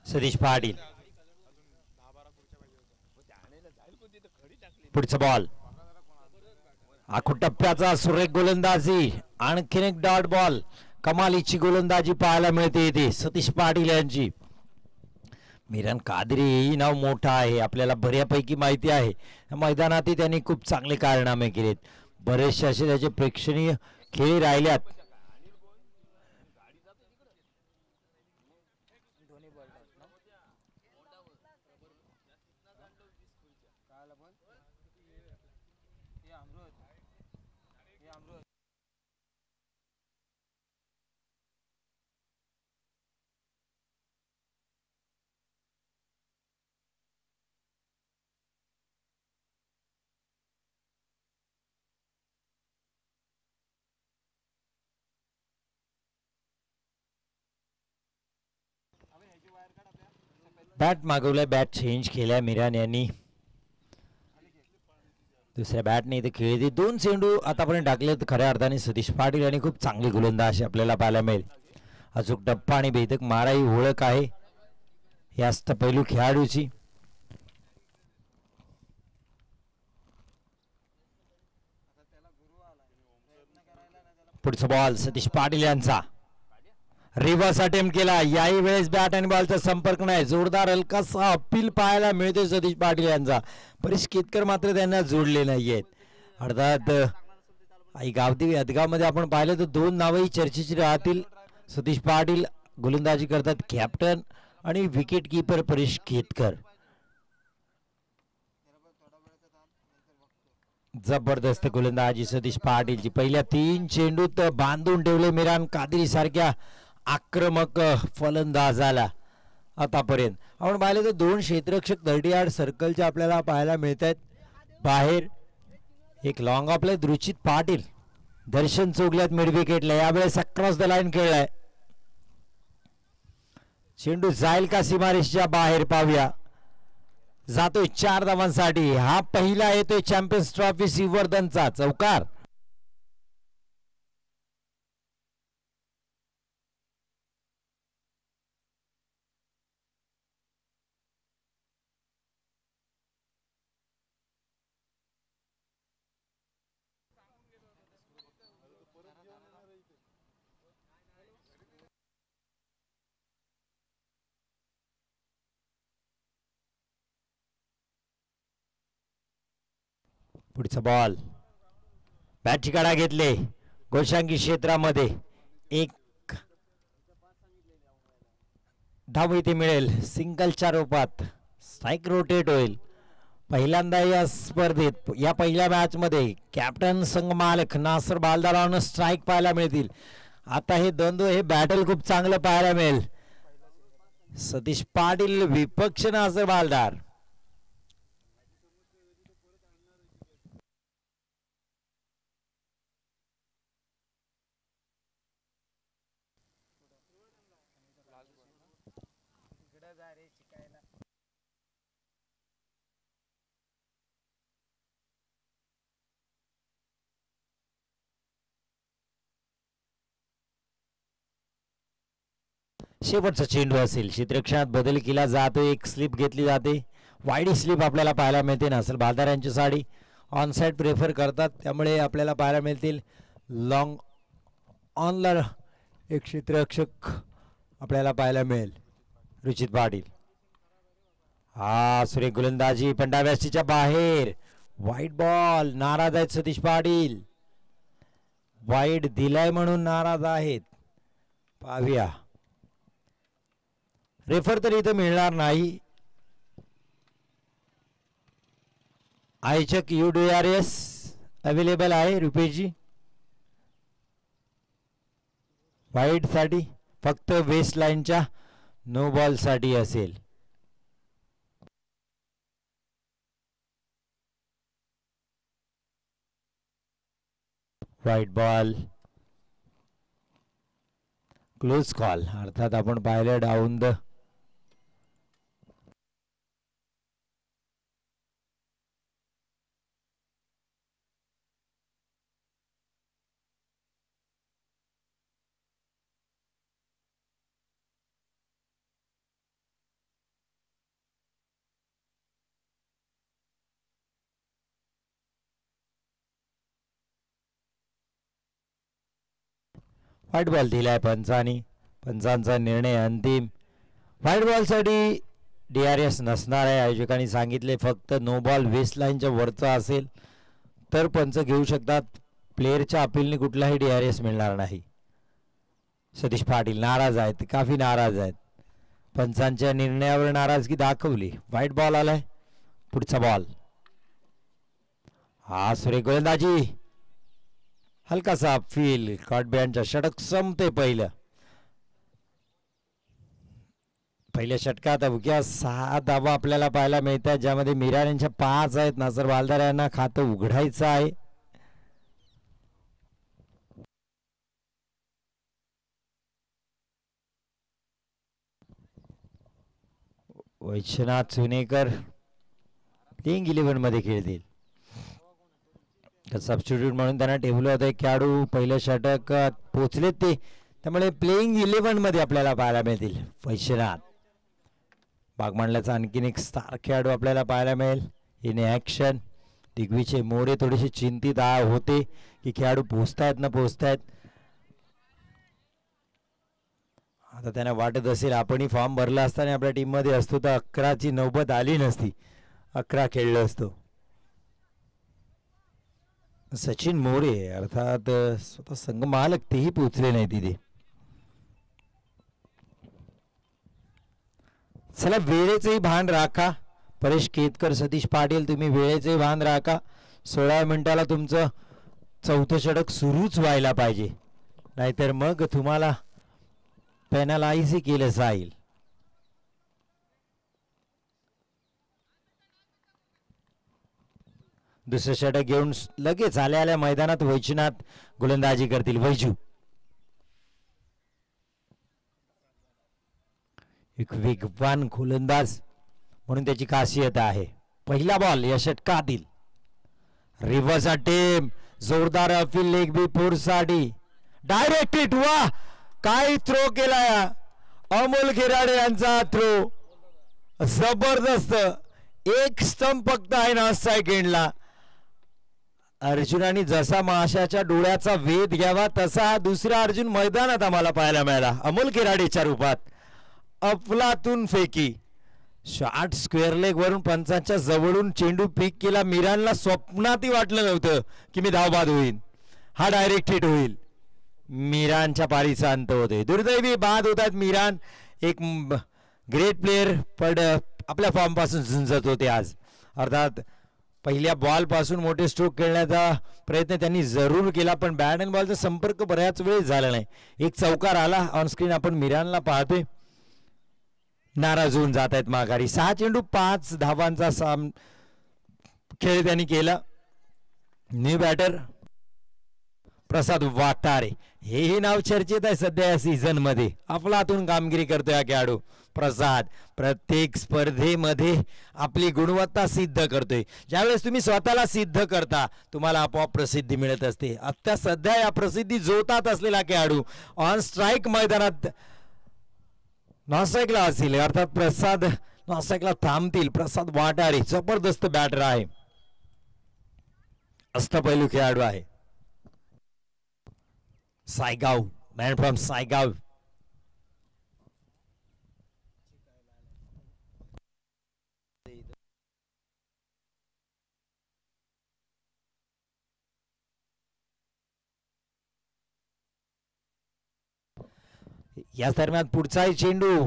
सतीश पाटील. पुढचा बॉल आखूड टप्प्याचा सुरेख गोलंदाजी. आणखीन एक डॉट बॉल. कमालीची गोलंदाजी पाहायला मिळते इथे सतीश पाटील यांची. मिरान कादरी नाव मोठं आहे, आपल्याला बऱ्यापैकी माहिती आहे. मैदानातही त्यांनी खूप चांगले कारनामे केलेत. बरेचसे असे त्याचे प्रेक्षणीय खेळ राहिल्यात. बॅट मागवलाय, बॅट चेंज केलाय मिरान यांनी. दुसऱ्या बॅटने इथे खेळली. 2 चेंडू आतापर्यंत टाकलेत खऱ्या अर्थाने सतीश पाटील यांनी. खूप चांगली गोलंदाजी आपल्याला पाहायला मिळेल. अचूक टप्पा आणि भेदक मारा ही ओळख आहे यास्त पैलू खेळाडूची. पुढचा बॉल सतीश पाटील यांचा. रिव्हर्स अटेम्प्ट केला. याही वेळेस बॅट आणि बॉलचा संपर्क नाही. जोरदार हलकासा अपील पाहायला मिळते सतीश पाटील यांचा. परेश केतकर मात्र त्यांना जोडले नाहीयेत. अर्थात आई गावती अदगावमध्ये आपण पाहिलं तर 2 नावही चर्चेची राहतील. सतीश पाटील गोलंदाजी करतात, कॅप्टन आणि विकेट कीपर परेश केतकर. जबरदस्त गोलंदाजी सतीश पाटीलची. पहिल्या 3 चेंडूत बांधून ठेवले मिरान कादरी सारख्या आक्रमक फलंदाजाला. आतापर्यंत आपण पाहिलं तर 2 क्षेत्ररक्षक 30 यार्ड सर्कलच्या आपल्याला पाहायला मिळत आहेत बाहेर. एक लॉंग आपले रुचित पाटील, दर्शन चोगल्यात मिड विकेटला. यावेळेस अक्रॉस द लाईन खेळलाय. चेंडू जाईल का सीमारेषच्या बाहेर पाहूया. जातोय 4 धावांसाठी. हा पहिला येतोय चॅम्पियन्स ट्रॉफी श्रीवर्धनचा चौकार. पुढचा बॉल बॅटची काढा घेतले गोशांकी क्षेत्रामध्ये. 1 धाव इथे मिळेल सिंगलच्या रूपात. स्ट्राईक रोटेट होईल. पहिल्यांदा या स्पर्धेत या पहिल्या मॅच मध्ये कॅप्टन संघ मालक नासर बालदारांना स्ट्राईक पाहायला मिळतील. आता हे द्वंद्व, हे बॅटल खूप चांगलं पाहायला मिळेल. सतीश पाटील विपक्ष नासर बालदार. शेवटचा चेंडू असेल. क्षेत्ररक्षणात बदल केला जातो. एक स्लिप घेतली जाते. वाईड स्लिप आपल्याला पाहायला मिळते. नासल बालदार यांची साडी ऑन साईड प्रेफर करतात, त्यामुळे आपल्याला पाहायला मिळतील लॉंग ऑनला एक क्षेत्ररक्षक आपल्याला पाहायला मिळेल रुचित पाटील. हा सुरेख गोलंदाजी पण डाव्याच्या बाहेर. वाईट बॉल. नाराज आहेत सतीश पाटील. वाईट दिलाय म्हणून नाराज आहेत. पाहूया. रेफर तर इथं मिळणार नाही. आयचक UDRS अवेलेबल आहे रुपेशजी. वाईट साठी फक्त वेस्ट लाईनच्या नो बॉल साठी असेल. वाईट बॉल. Close call. अर्थात आपण पाहिलं डाऊन द व्हाईट बॉल दिलाय पंचांनी. पंचांचा निर्णय अंतिम. व्हाईट बॉलसाठी DRS नसणार आहे. आयोजकांनी सांगितले फक्त नो बॉल वेस्ट लाईनच्या वरचा असेल तर पंच घेऊ शकतात. प्लेअरच्या अपीलने कुठलाही DRS मिळणार नाही. सतीश पाटील नाराज आहेत, काफी नाराज आहेत. पंचांच्या निर्णयावर नाराजगी दाखवली. व्हाईट बॉल आलाय. पुढचा बॉल. हा सुरेख गोलंदाजी. हलकासा फील. कॉटबँडच्या षटक संपते पहिल्या षटकात अवघ्या 6 धावा आपल्याला पाहायला मिळतात, ज्यामध्ये मिरान यांच्या 5 आहेत. नासर बालदार यांना खातं उघडायचं आहे. वैश्वनाथ सुनेकर प्लेइंग 11 मध्ये खेळतील. सबस्टिट्यूट म्हणून त्यांना टेबल होते. खेळाडू पहिलं षटक पोचलेत ते, त्यामुळे प्लेइंग 11 मध्ये आपल्याला पाहायला मिळतील. वैश्वनाथ बागमांडल्याचा आणखीन एक स्टार खेळाडू आपल्याला पाहायला मिळेल इन ॲक्शन. दिग्विजय मोरे थोडेसे चिंतित होते की खेळाडू पोचतायत न पोचतायत. आता त्यांना वाटत असेल आपणही फॉर्म भरला असताना आपल्या टीममध्ये असतो तर 11ची नौबत आली नसती, 11 खेळलो असतो. सचिन मोरे अर्थात स्वतः संघ मालक तेही पोचले नाही तिथे. चला वेळेचंही भान राखा. परेश केतकर, सतीश पाटील तुम्ही वेळेचंही भान राखा. 16 मिनिटाला तुमचं चौथं षटक सुरूच व्हायला पाहिजे, नाहीतर मग तुम्हाला पेनलाइज केलं जाईल. दुसरं षटक घेऊन लगेच आल्या मैदानात वैजनाथ गोलंदाजी करतील. वैजू एक वेगवान गोलंदाज म्हणून त्याची खासियत आहे. पहिला बॉल या षटकातील. रिव्हर्स अटेम्प्ट, जोरदार अपील लेग बी फोर साठी. Direct hit. वा काय थ्रो केलाय अमोल खेराडे यांचा थ्रो. जबरदस्त. एक स्टंप फक्त आहे ना सेकंडला. अर्जुनाने जसा माशाच्या डोळ्याचा वेध घ्यावा तसा दुसरा अर्जुन मैदानात आम्हाला पाहायला मिळाला अमोल खेराडेच्या रूपात. अफलातून फेकी. शॉर्ट स्क्वेअर लेग वरून पंचांच्या जवळून चेंडू पिक केला. मिरानला स्वप्नातही वाटलं नव्हतं की मी धावबाद होईल, हा डायरेक्ट हिट होईल. मिरानच्या पारीचा अंत होते. दुर्दैवी बाद होतात. मिरान एक ग्रेट प्लेयर पण आपल्या फॉर्म पासून झुंजत होते आज. अर्थात पहिल्या बॉल पासून मोठे स्ट्रोक खेळण्याचा प्रयत्न त्यांनी जरूर केला, पण बॅट अँड बॉलचा संपर्क बऱ्याच वेळ झाला नाही. एक चौकार आला ऑन स्क्रीन, आपण मिरानला पाहतोय. नाराज होऊन जात आहेत माघारी. 6 चेंडू 5 धावांचा खेळ त्यांनी केला. न्यू बॅटर प्रसाद वाटारे, हेही नाव चर्चेत आहे सध्या या सीझन मध्ये. अफलातून कामगिरी करतोय हा खेळाडू प्रसाद. प्रत्येक स्पर्धेमध्ये आपली गुणवत्ता सिद्ध करतोय. ज्यावेळेस तुम्ही स्वतःला सिद्ध करता तुम्हाला आपोआप प्रसिद्धी मिळत असते. आता सध्या या प्रसिद्धी जोतात असलेला खेळाडू ऑन स्ट्राईक मैदानात नॉस्ट्राईकला असेल, अर्थात प्रसाद नॉस्ट्राईकला थांबतील. प्रसाद वाटारे जबरदस्त बॅटर आहे, अष्टपैलू खेळाडू आहे. Saigaon, man from Saigaon. याच दरम्यान पुढचाही चेंडू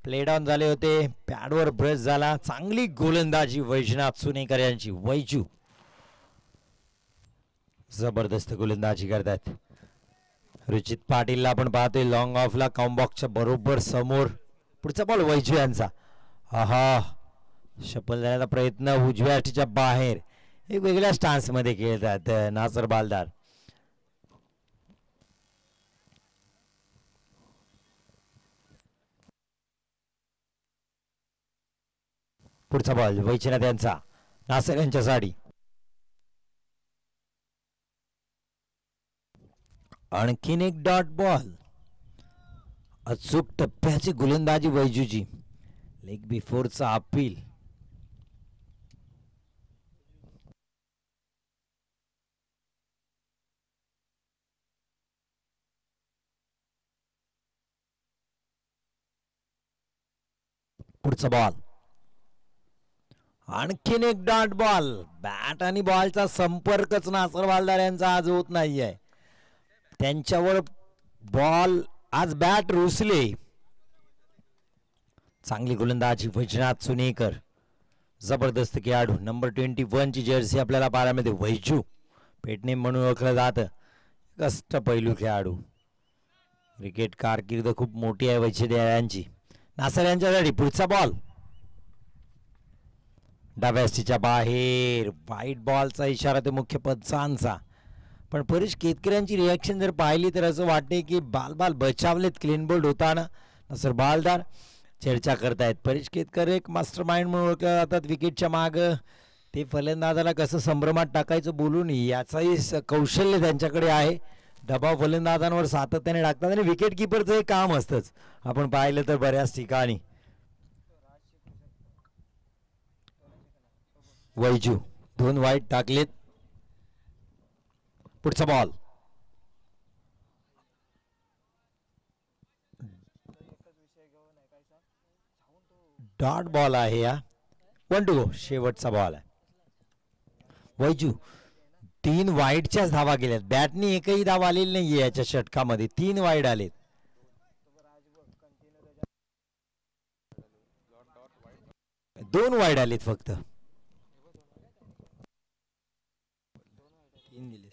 प्लेड ऑन झाले होते. पॅडवर ब्रश झाला. चांगली गोलंदाजी वैजनाथ सुनेकर यांची. वैजू जबरदस्त गोलंदाजी करतात. रुचित पाटीलला आपण पाहतोय लॉंग ऑफला कॉम्बॉक्सच्या बरोबर समोर. पुढचा बॉल वैजू यांचा. आहा, शपल देण्याचा प्रयत्न उजव्या अटीच्या बाहेर. एक वेगळ्या स्टान्स मध्ये खेळतात नासर बालदार. पुढचा बॉल वैजनाथ यांचा. नासर यांच्या साठी. आणखीन एक डॉट बॉल. अचूक टप्प्याची गोलंदाजी वैजूची. लेग बिफोरचा अपील. पुढचा बॉल, आणखीन एक डॉट बॉल. बॅट आणि बॉलचा संपर्कच नासर बालदार यांचा आज होत नाहीये. त्यांच्यावर बॉल आज बॅट रुसले. चांगली गोलंदाजी वैजनाथ सुनेकर, जबरदस्त खेळाडू. नंबर 21 ची जर्सी आपल्याला पाहायला मिळते. वैजू पेटणे म्हणून ओळखलं जातं. अष्टपैलू खेळाडू. क्रिकेट कारकीर्द खूप मोठी आहे वैजनाथ यांची. नासर यांच्यासाठी पुढचा बॉल, डाव्यास्तीच्या बाहेर. वाईट बॉलचा इशारा ते मुख्य पंचांचा. पण परेश केतकर यांची रिॲक्शन जर पाहिली तर असं वाटते की बाल बचावलेत क्लीन बोल्ड होताना. नासर बालदार चर्चा करतायत. परेश केतकर एक मास्टर माइंड म्हणून ओळखले जातात विकेटच्या माग. ते फलंदाजाला कसं संभ्रमात टाकायचं बोलून याचाही कौशल्य त्यांच्याकडे आहे. दबाव फलंदाजांवर सातत्याने टाकतात आणि विकेट किपरचं हे काम असतंच. आपण पाहिलं तर बऱ्याच ठिकाणी. वैजू 2 वाईट टाकलेत. पुढचा बॉल, डॉट बॉल आहे या. 1 to go शेवटचा बॉल आहे. वैजू 3 वाईडच्याच धावा गेल्यात. बॅटनी एकही धाव आलेली नाहीये याच्या षटकामध्ये. 3 वाईड आलेत. 2 वाईड आलेत फक्त. 3 दिले.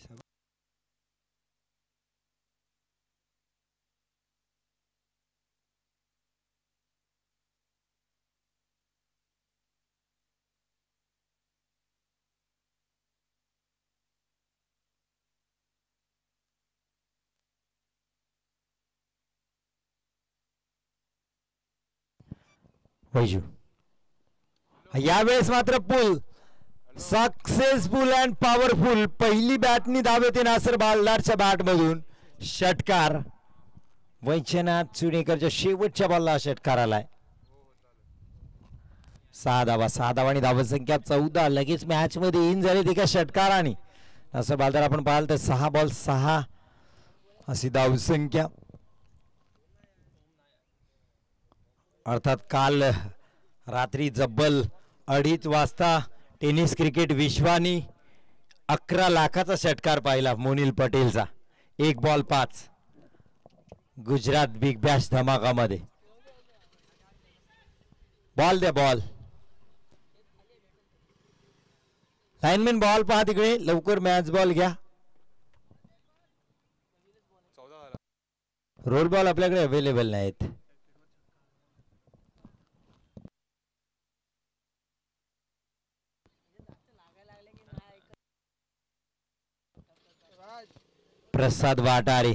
वैजू यावेळेस मात्र पुल सक्सेसफुल अँड पॉवरफुल. पहिली बॅटनी धाव येते नासर बालदारच्या बॅटमधून. षटकार. वैजनाथ सुनेकरच्या शेवटच्या बॉलला षटकार आलाय. 6 धावा आणि धावसंख्या 14. लगेच मॅच मध्ये इन झाले एका षटकाराने. नासर बालदार आपण पाहाल तर 6 बॉल 6 अशी धावसंख्या. अर्थात काल रात्री जब्बल 2:30 वाजता टेनिस क्रिकेट विश्वानी 11 लाखाचा षटकार पाहिला मोनिल पटेलचा. 1 बॉल 5 गुजरात बिग बॅश धमाकामध्ये. बॉल द्या बॉल. लाईनमॅन बॉल पहा तिकडे. लवकर मॅच बॉल घ्या. रोल बॉल आपल्याकडे अवेलेबल नाहीत. प्रसाद वाटारे.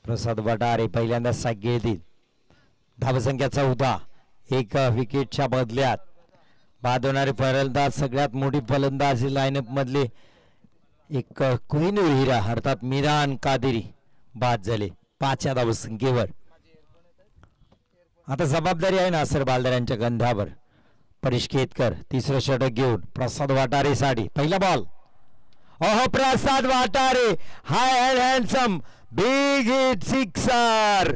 प्रसाद वाटारे पहिल्यांदा साग घेतील. धावसंख्या 14. 1 विकेटच्या बदल्यात बाद होणारे फलंदाज. सगळ्यात मोठी फलंदाजी लाईनअप मधले एक कोहिनूर हिरा अर्थात मिरान कादेरी बाद झाले 5 धावसंख्येवर. आता जबाबदारी आहे नासर बालदार यांच्या गंधावर. परेश केतकर तिसरं षटक घेऊन प्रसाद वाटारे साठी. पहिला बॉल. ओहो Prasad Watare high and handsome big hit sixer.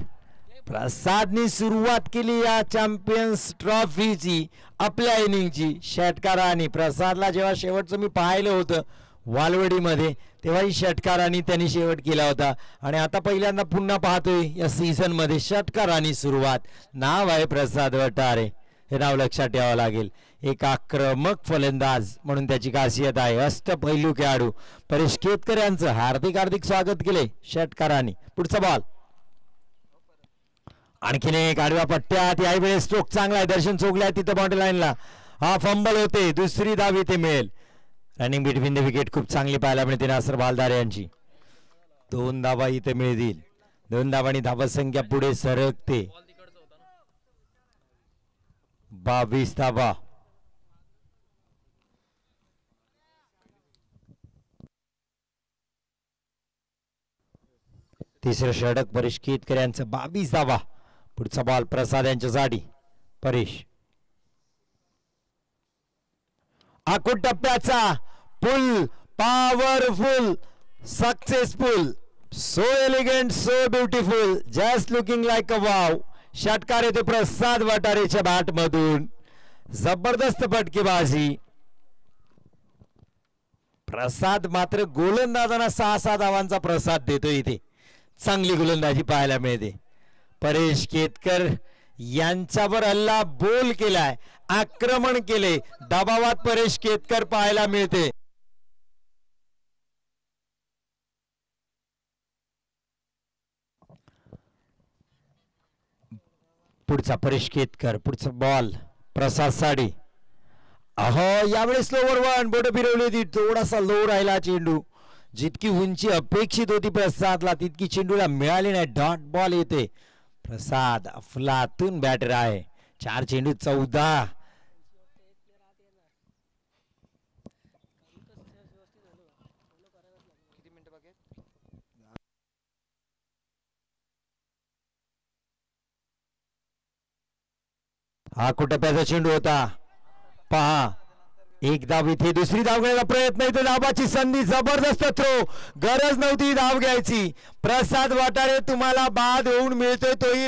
प्रसादनी सुरुवात केली या चॅम्पियन्स ट्रॉफीची आपल्या इनिंगची षटकाराने. प्रसादला जेव्हा शेवटचं मी पाहिलं होतं वालवडीमध्ये तेव्हाही षटकाराने त्यांनी शेवट केला होता. आणि आता पहिल्यांदा पुन्हा पाहतोय या सीझन मध्ये षटकाराने सुरुवात. नाव आहे प्रसाद वाटारे. हे नाव लक्षात ठेवावं लागेल. एक आक्रमक फलंदाज म्हणून त्याची खासियत आहे. अष्टपैलू खेळाडू परेश केतकर यांचं हार्दिक स्वागत केले षटकाराने. पुढचा बॉल. आणखीन एक आडव्या पट्ट्यात. यावेळेस स्ट्रोक चांगला आहे. दर्शन चोगले आहे तिथं बाउंड्री लाईनला. हा फंबल होते. दुसरी धाव इथे मिळेल. रनिंग बिटवीन द विकेट खूप चांगली पाहायला मिळते नासर बालदार यांची. 2 धावा इथे मिळतील. 2 धावांनी धावसंख्या पुढे सरकते. 22 धावा. तिसरं षटक परेश केतकर यांचं. 22 धावा. पुढचा बॉल प्रसाद यांच्यासाठी. परेश आखूड टप्प्याचा pull powerful successful so elegant, so beautiful, just looking like a wow. षटकार येतो प्रसाद वाटारेच्या बॅट मधून. जबरदस्त फटकेबाजी. प्रसाद मात्र गोलंदाजांना 6-6 धावांचा प्रसाद देतो. इथे चांगली गोलंदाजी पाहायला मिळते. परेश केतकर यांच्यावर हल्ला बोल केलाय, आक्रमण केले, दबावात परेश केतकर पाहायला मिळते. पुढचा परेश केतकर, पुढचा बॉल प्रसाद साडी. अहो यावेळेस लोवर वन, बोट फिरवली होती, थोडासा लो राहिला चेंडू. जितकी उंची अपेक्षित होती प्रसादला तितकी चेंडूला मिळाली नाही. डॉट बॉल येते. प्रसाद अफलातून बॅटर आहे. 4 चेंडू 14. हा कुटप्याचा चेंडू होता. पहा एक धाव इथे, दुसरी धाव घ्यायचा प्रयत्न, इथे धावाची संधी, जबरदस्त थ्रो, गरज नव्हती धाव घ्यायची. प्रसाद वाटारे तुम्हाला बाद होऊन मिळतोय, तोही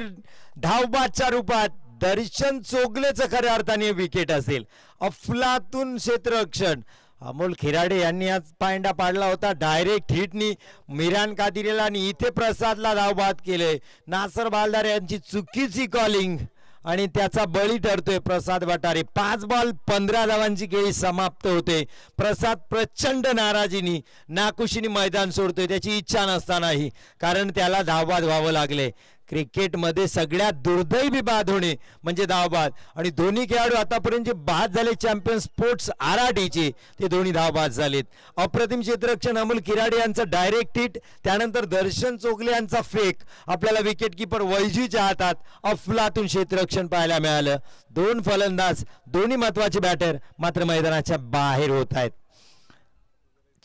धावबादच्या रूपात. दर्शन चोगलेचं खऱ्या अर्थाने विकेट असेल. अफलातून क्षेत्ररक्षण. अमोल खिराडे यांनी आज पायंडा पाडला होता डायरेक्ट हिटनी मिरान कादिरेला, आणि इथे प्रसादला धावबाद केले. नासर बालदार यांची चुकीची कॉलिंग आणि त्याचा बळी ठरतोय प्रसाद वाटारे. 5 बॉल 15 धावांची खेळी समाप्त होते. प्रसाद प्रचंड नाराजीनी नाखुशीने मैदान सोडतोय, त्याची इच्छा नसतानाही, कारण त्याला धावबाद व्हावं लागले. क्रिकेटमध्ये सगळ्यात दुर्दैवी बाद होणे म्हणजे धावबाद, आणि दोन्ही खेळाडू आतापर्यंत जे बाद झाले चॅम्पियन स्पोर्ट्स आराटीचे, ते दोन्ही धावबाद झालेत. अप्रतिम क्षेत्ररक्षण अमोल खिराडे यांचं डायरेक्ट हिट, त्यानंतर दर्शन चोगले यांचा फेक, आपल्याला विकेटकीपर वैजूच्या हातात अफलातून क्षेत्ररक्षण पाहायला मिळालं. 2 फलंदाज, दोन्ही महत्वाचे बॅटर मात्र मैदानाच्या बाहेर होत आहेत.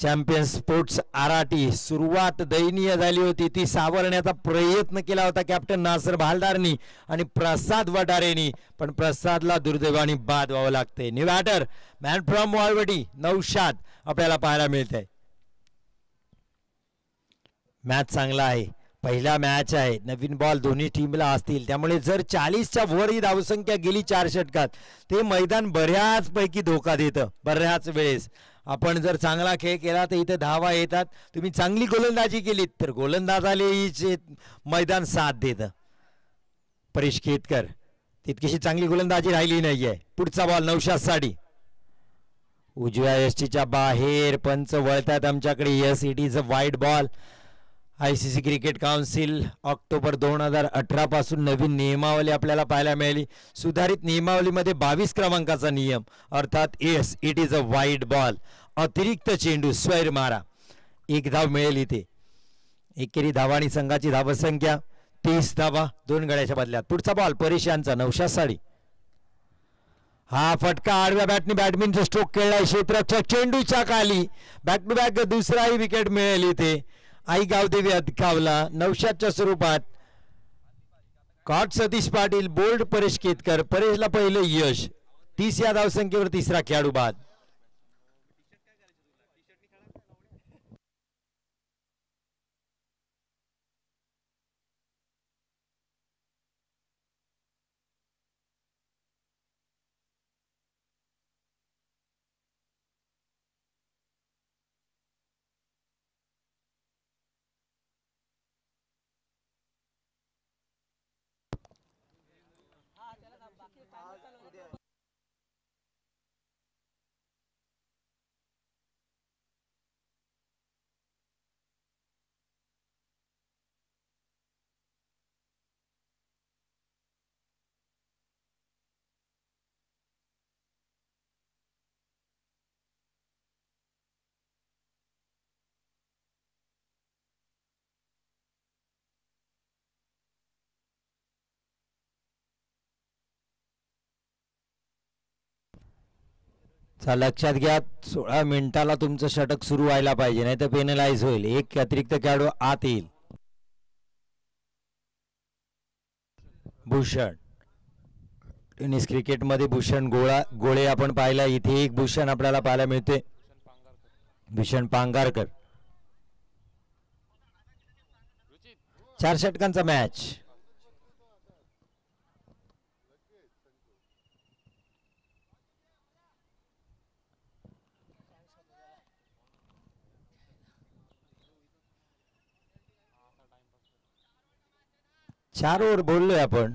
चॅम्पियन स्पोर्ट्स आराटी सुरुवात दयनीय झाली होती, ती सावरण्याचा प्रयत्न केला होता कॅप्टन नासर भालदारनी आणि प्रसाद वटारेनी, पण प्रसादला दुर्दैवाने बाद व्हावं लागते. New batter man from Valvadi Naushad आपल्याला पाहायला मिळतंय. मॅच चांगला आहे, पहिला मॅच आहे, नवीन बॉल दोन्ही टीमला असतील, त्यामुळे जर 40च्या वर ही धावसंख्या गेली 4 षटकात, ते मैदान बऱ्याच पैकी धोका देतं. बऱ्याच वेळेस आपण जर चांगला खेळ केला तर इथे धावा येतात. तुम्ही चांगली गोलंदाजी केलीत तर गोलंदाजालाही मैदान साथ देतं. परेश केतकर तितकीशी चांगली गोलंदाजी राहिली नाहीये. पुढचा बॉल नौशाद साडी, उजव्या यष्टीच्या बाहेर, पंच वळतात आमच्याकडे. Yes, it is a wide ball. ICC cricket council October 2018 पासून नवीन नियमावली आपल्याला पाहायला मिळाली. सुधारित नियमावलीमध्ये 22 क्रमांकाचा नियम, अर्थात yes it is a wide ball, अतिरिक्त चेंडू, स्वैर मारा. 1 धाव मिळेल इथे. एकेरी धावा आणि संघाची धावसंख्या 30 धावा 2 गड्याच्या बदल्यात. पुढचा बॉल परेश यांचा, नौशाद साडी. हा फटका आडव्या बॅटने बॅटमिंटन स्ट्रोक खेळलाय क्षेत्ररक्षक चेंडूच्या खाली. बॅक टू बॅक दुसराही विकेट मिळेल इथे. आई गावदेवी अदकावला नौशादच्या स्वरूपात. Caught Satish Patil, bowled Paresh Ketkar. परेशला पहिलं यश, 30 या धावसंख्येवर तिसरा खेळाडू बाद. लक्षात घ्या, 16 मिनिटाला तुमचं षटक सुरू व्हायला पाहिजे, नाही तर पेनलाइज होईल. 1 अतिरिक्त खेळाडू आत येईल. भूषण, टेनिस क्रिकेटमध्ये भूषण गोळे आपण पाहिला. इथे एक भूषण आपल्याला पाहायला मिळते, भूषण पांगारकर. 4 षटकांचा मॅच. चार ओव्हर बोललोय आपण.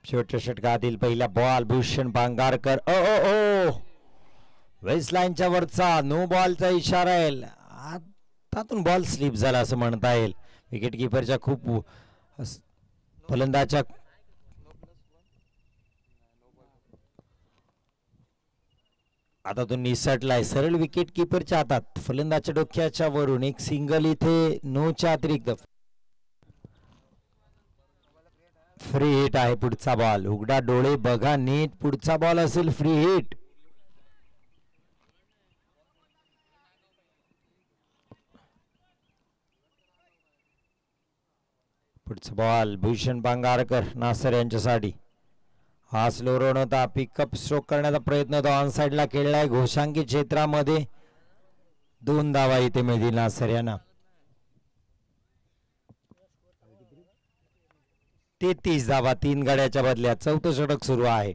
शेवटच्या षटकातील पहिला बॉल भूषण पांगारकर. ओ ओ ओ वेस्ट लाईनच्या वरचा नो बॉलचा इशारा येईल. आतातून बॉल स्लिप झाला असं म्हणता येईल. विकेट किपरच्या खूप फलंदाच्या आता तो निसटलाय सरळ विकेट किपरच्या हातात. फलंदाच्या डोक्याच्या वरून एक सिंगल इथे नोच्या अतिरिक्त. फ्री हिट आहे पुढचा बॉल. उघडा डोळे बघा नीट. पुढचा बॉल असेल फ्री हिट. पुढचा बॉल भूषण पांगारकर नासर यांच्यासाठी. हा स्लो रन होता. पिकअप स्ट्रोक करण्याचा प्रयत्न तो ऑन साइडला केलाय. घोषांकी क्षेत्रामध्ये 2 धावा इथे मिळतील नासर यांना. 33 धावा 3 गड्याच्या बदल्यात. चौथं षटक सुरू आहे.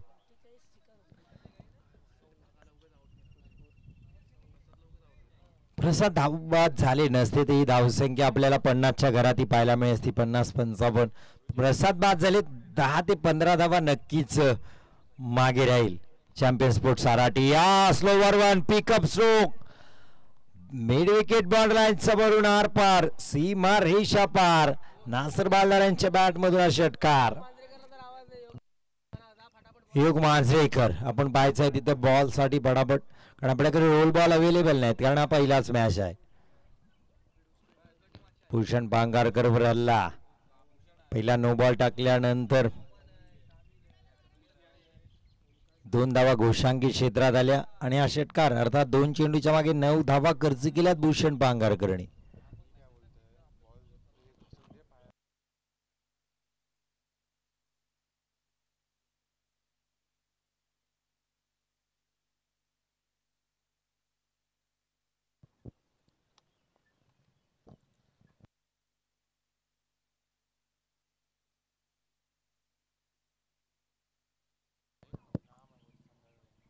प्रसाद धावबाद झाले नसते तर ही धावसंख्या आपल्याला 50च्या घरात ही पाहायला मिळेल असती. 50-55. प्रसाद बाद झाले 10 ते 15 धावा नक्कीच मागे राहील चॅम्पियन स्पोर्ट्स आराटी. या slower one pickup stroke mid wicket ball line समोरून आर पार सीमा रेषा पार. नासर बालदार यांच्या बॅट मधून षटकार. योग मांजरेकर आपण पाहायचंय तिथे बॉल साठी पटापट, कारण आपल्याकडे रोल बॉल अवेलेबल नाहीत कारण हा पहिलाच मॅच आहे. भूषण पांगारकर वर हल्ला. पहिला नो बॉल टाकल्यानंतर 2 धावा घोषांकी क्षेत्रात आल्या आणि हा षटकार अर्थात 2 चेंडूच्या मागे 9 धावा खर्च केल्यात भूषण पांगारकरने.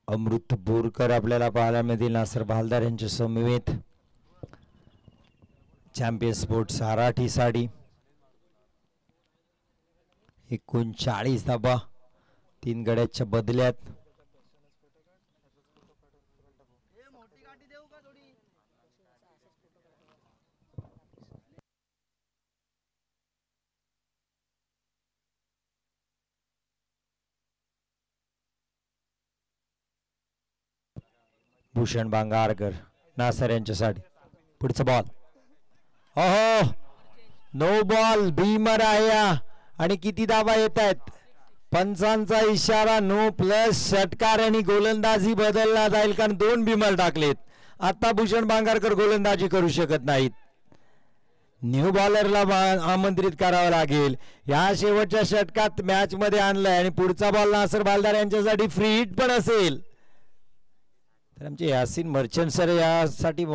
अमृत बोरकर आपल्याला पाहायला मिळतील नासर भालदार यांच्या समवेत. चॅम्पियन स्पोर्ट्स आराठी साडी 39 धाबा 3 गड्याच्या बदल्यात. भूषण बांगारकर नासर यांच्यासाठी. पुढचा बॉल ओहो नो बॉल भीमर आहे आणि किती धावा येत आहेत. पंचांचा इशारा नो प्लस. षटकार आणि गोलंदाजी बदलला जाईल कारण 2 भीमर टाकलेत. आता भूषण बांगारकर गोलंदाजी करू शकत नाहीत. न्यू बॉलरला आमंत्रित करावं लागेल. या शेवटच्या षटकात मॅच मध्ये आणलंय आणि पुढचा बॉल नासर बालदार यांच्यासाठी फ्री हिट पण असेल. तर आमचे यासीन मर्चंट सर यासाठी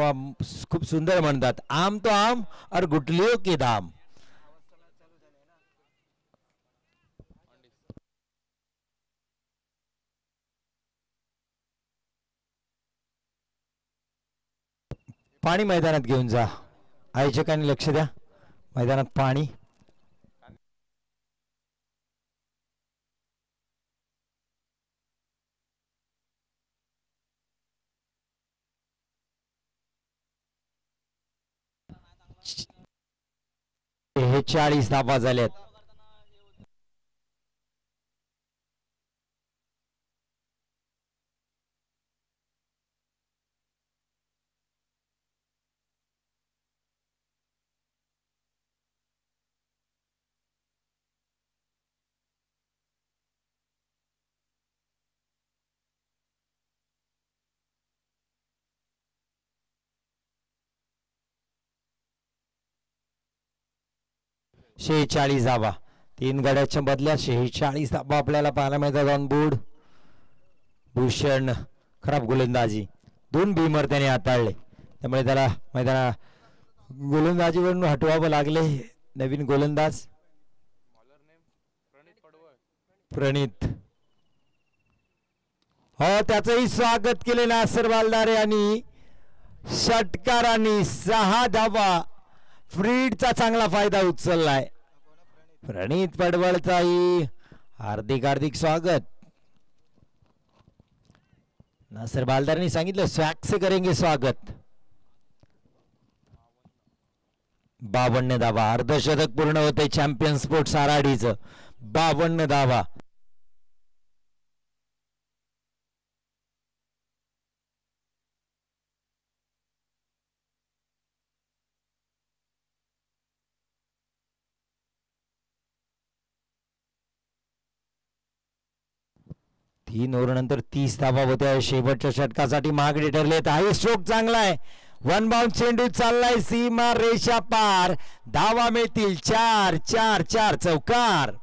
खूप सुंदर म्हणतात, आम तो आम और गुटलियों के दाम. पाणी मैदानात घेऊन जा. आयोजकांनी लक्ष द्या. मैदानात पाणी. हे 40 धावा झाल्यात. शेचाळीस धावा 3 गड्याच्या बदल्यात 46 धावा आपल्याला पाहायला मिळतात ऑन बोर्ड. भूषण खराब गोलंदाजी, 2 बीमर त्याने हाताळले, त्यामुळे त्याला मैदाना गोलंदाजीवरून हटवावं लागले. नवीन गोलंदाज प्रणित, हो त्याचंही स्वागत केले नासर बालदारे आणि षटकारांनी 6 धावा. फ्रीडचा चांगला फायदा उचललाय. प्रणित पडवळचाही हार्दिक स्वागत. नासर बालदारनी सांगितलं स्वॅग से करेंगे स्वागत. 52 धावा, अर्धशतक पूर्ण होते चॅम्पियन स्पोर्ट्स आराडीचं. 52 धावा. तीन ओव्हरनंतर 30 धावा होत्या. शेवटच्या षटकासाठी मागणी ठरलेत. हाय स्ट्रोक चांगला आहे. 1 बाउंड चेंडू चाललाय सीमा रेषा पार. धावा मिळतील 4 4 4 चौकार.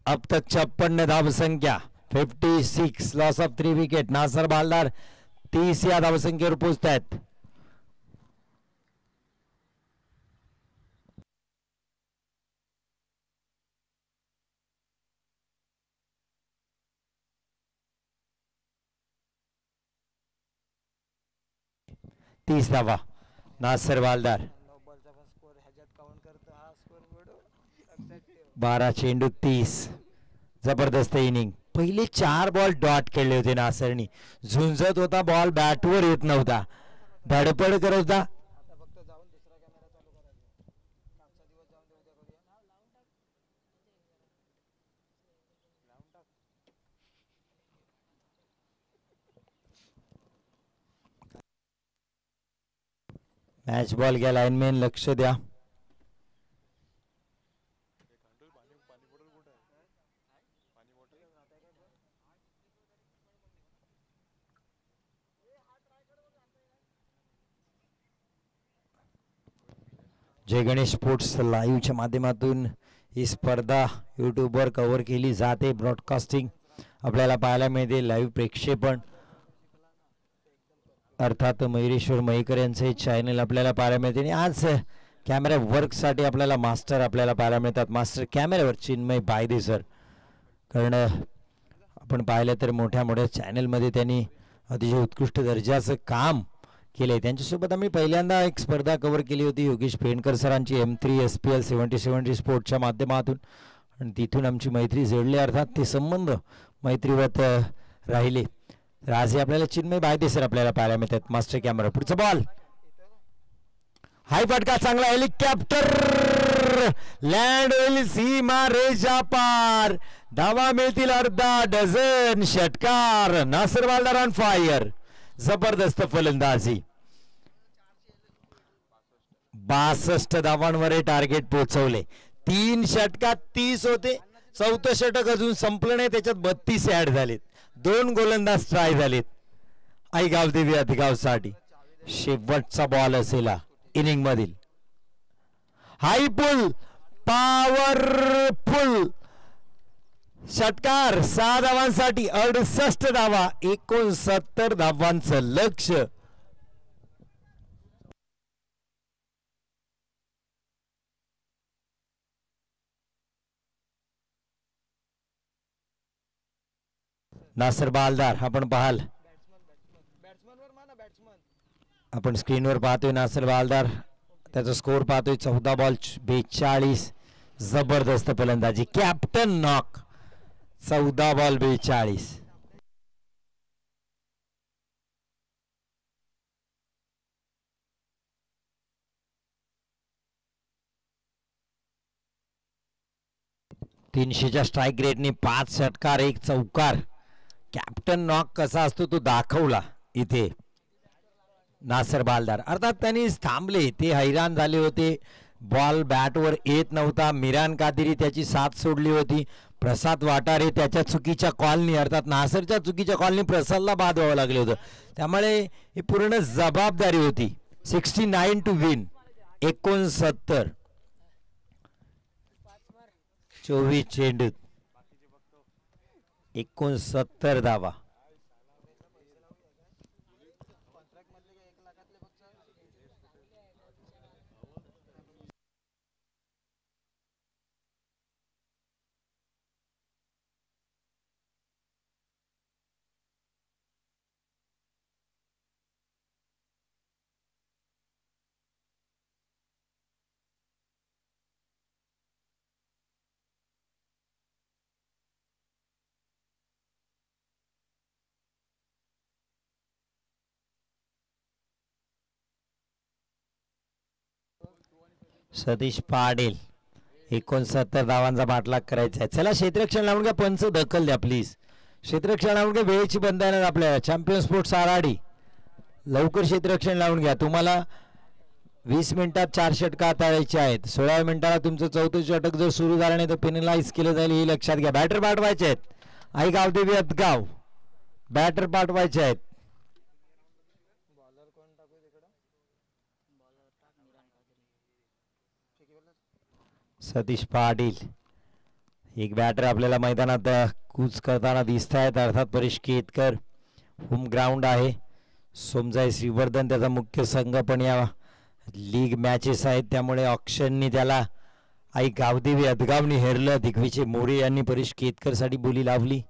अब तक 56 धाव संख्या, 56, लॉस ऑफ 3 विकेट. नासर बालदार 30 या धावसंख्येवर पोहोचत आहेत. तीस धावा नासर बालदार. 12 चेंडू 30. जबरदस्त इनिंग. पहिले 4 बॉल डॉट खेळले होते नासरनी. झुंजत होता बॉल, बॅटवर येत नव्हता, धडपड करत होता. मॅच बॉल घ्या लाईनमॅन, लक्ष द्या. जय गणेश स्पोर्ट्स लाईव्हच्या माध्यमातून ही स्पर्धा यूट्यूबवर कव्हर केली जाते. ब्रॉडकास्टिंग आपल्याला पाहायला मिळते, लाईव्ह प्रक्षेपण. अर्थात मयुरेश्वर मयेकर यांचे चॅनल आपल्याला पाहायला मिळते. आणि आज कॅमेरा वर्कसाठी आपल्याला मास्टर आपल्याला पाहायला मिळतात. मास्टर कॅमेऱ्यावर चिन्मय बायदे सर. कारण आपण पाहिलं तर मोठ्या मोठ्या चॅनलमध्ये त्यांनी अतिशय उत्कृष्ट दर्जाचं काम केलंय. त्यांच्यासोबत आम्ही पहिल्यांदा एक स्पर्धा कव्हर केली होती योगेश पेंडकर सरांची M3 SPL 70-70 स्पोर्ट्सच्या माध्यमातून. आणि तिथून आमची मैत्री जोडली, अर्थात ते संबंध मैत्रीवत राहिले. तर आज आपल्याला चिन्मय बायदे सर आपल्याला पाहायला मिळतात. मास्टर कॅमेरा, पुढचा बॉल, हाय फटका चांगला. हेलिकॉप्टर लँड होईल सीमा रेषा पार. धावा मिळतील अर्धा डझन. षटकार. नासर बालदार ऑन फायर. जबरदस्त फलंदाजी. 62 धावांवर टार्गेट पोहोचवले. 3 षटकात 30 होते. 4थं षटक अजून संपलं नाही, त्याच्यात 32 ऍड झालेत. 2 गोलंदाज ट्राय झालेत आईगाव देवी अधिगावसाठी. शेवटचा बॉल असेल इनिंग मधील. हाय पुल, पॉवरफुल षटकार. 6 धावांसाठी 68 धावा. 69 धावांचं लक्ष. नासर बालदार आपण पाहाल, आपण स्क्रीनवर पाहतोय नासर बालदार. त्याचा स्कोर पाहतोय 14 बॉल 42. जबरदस्त फलंदाजी. Captain knock. 14 बॉल 42. तीनशेच्या स्ट्राईक रेटने 5 षटकार 1 चौकार. कॅप्टन नॉक कसा असतो तो दाखवला इथे नासर बालदार. अर्थात त्यांनी थांबले, ते हैराण झाले होते. बॉल बॅटवर येत नव्हता. मिरान कादिरी त्याची साथ सोडली होती. प्रसाद वाटारे त्याच्या चुकीच्या कॉलनी अर्थात नासरच्या चुकीच्या कॉलनी प्रसादला बाद व्हावं लागलं होतं, त्यामुळे ही पूर्ण जबाबदारी होती. 69 टू विन. 69. 24 चेंडूत 69 धावा. सतीश पाटील 69 धावांचा पाठलाग करायचा आहे. चला क्षेत्ररक्षण लावून घ्या, पंच दखल द्या प्लीज. क्षेत्ररक्षण लावून घ्या, वेळेची बंधन आपल्याला. चॅम्पियन स्पोर्ट्स आराडी लवकर क्षेत्ररक्षण लावून घ्या. तुम्हाला 20 मिनिटात 4 षटकं हाताळायची आहेत. 16व्या मिनिटाला तुमचं 4थं षटक जर सुरू झालं नाही तर पेनलाइज केलं जाईल, हे लक्षात घ्या. बॅटर पाठवायचे आहेत. आई गावदेवी अदगाव बॅटर पाठवायचे आहेत. सतीश पाटील एक बॅटर आपल्याला मैदानात कूच करताना दिसत आहेत, अर्थात परेश केतकर. होम ग्राउंड आहे. सोमजाई श्रीवर्धन त्याचा मुख्य संघ, पण या लीग मॅचेस आहेत त्यामुळे ऑक्शननी त्याला आई गावदेवी अदगावनी हेरलं. दिग्विजय मोरे यांनी परेश केतकर साठी बोली लावली.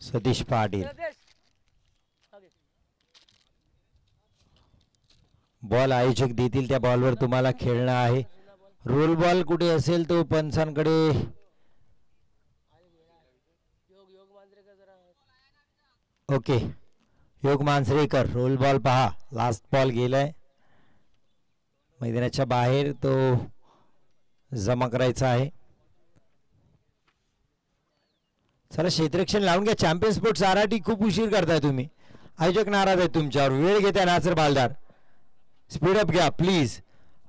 सतीश पाटील बॉल आयोजक देतील त्या बॉलवर तुम्हाला खेळणं आहे. रोल बॉल कुठे असेल तो पंचांकडे. ओके योग मांजरेकर रोल बॉल पहा. लास्ट बॉल गेलाय मैदानाच्या बाहेर, तो जमा करायचा आहे. चला क्षेत्ररक्षण लावून घ्या. चॅम्पियन स्पोर्ट्स आराठी खूप उशीर करताय तुम्ही. आयोजक नाराज आहे तुमच्यावर. वेळ घेताय नासर बालदार. स्पीडअप घ्या प्लीज.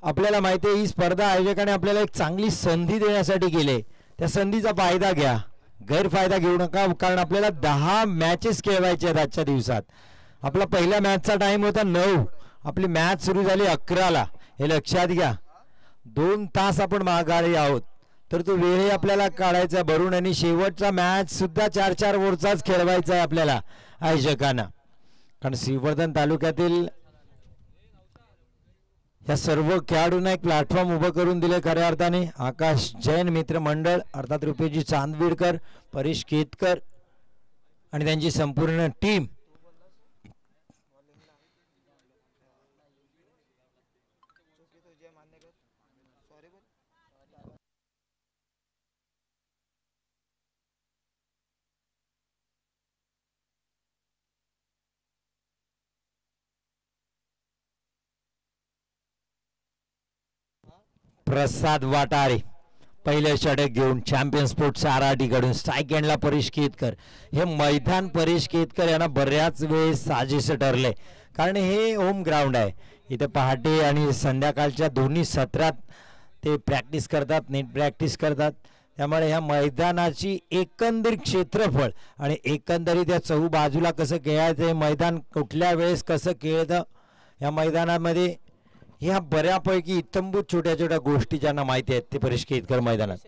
आपल्याला माहिती आहे ही स्पर्धा आयोजकाने आपल्याला एक चांगली संधी देण्यासाठी केली. त्या संधीचा फायदा घ्या, गैरफायदा घेऊ नका, कारण आपल्याला 10 मॅचेस खेळवायचे आहेत आजच्या दिवसात. आपला पहिल्या मॅचचा टाइम होता 9, आपली मॅच सुरू झाली 11ला. हे लक्षात घ्या. 2 तास आपण माघारी आहोत, तर तो वेळही आपल्याला काढायचा भरून. आणि शेवटचा मॅच सुद्धा 4-4 ओव्हरचाच खेळवायचा आहे आपल्याला आयोजकांना, कारण श्रीवर्धन तालुक्यातील या सर्व खेळाडूंना एक प्लॅटफॉर्म उभं करून दिले खऱ्या अर्थाने. आकाश जैन मित्र मंडळ अर्थात रुपेशजी चांदविडकर, परेश केतकर आणि त्यांची संपूर्ण टीम. प्रसाद वाटारे पहिले षटक घेऊन चॅम्पियन स्पोर्ट्स आराठीकडून. स्ट्राईक एंडला परेश केतकर. हे मैदान परेश केतकर यांना बऱ्याच वेळेस साजेसं ठरले, कारण हे होम ग्राउंड आहे. इथे पहाटे आणि संध्याकाळच्या दोन्ही सत्रात ते प्रॅक्टिस करतात, नेट प्रॅक्टिस करतात. त्यामुळे ह्या मैदानाची एकंदरीत क्षेत्रफळ आणि एकंदरीत या चहू बाजूला कसं खेळायचं, हे मैदान कुठल्या वेळेस कसं खेळतं, या मैदानामध्ये ह्या बऱ्यापैकी इतंभूत छोट्या छोट्या गोष्टी ज्यांना माहिती आहेत ते परेश केतकर मैदानात.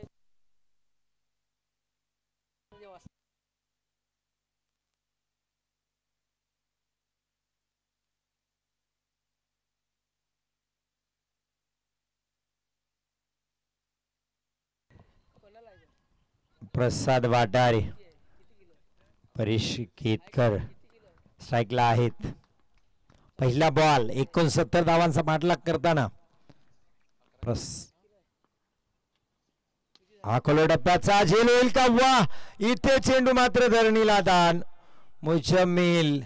प्रसाद वाटारे, परेश केतकर स्ट्राईकला आहेत. पहिला बॉल 69 धावांचा पाठलाग करताना हा खोलो टप्प्याचा झेल होईल का? वा, इथे चेंडू मात्र धरणीला दान. मुजम्मिल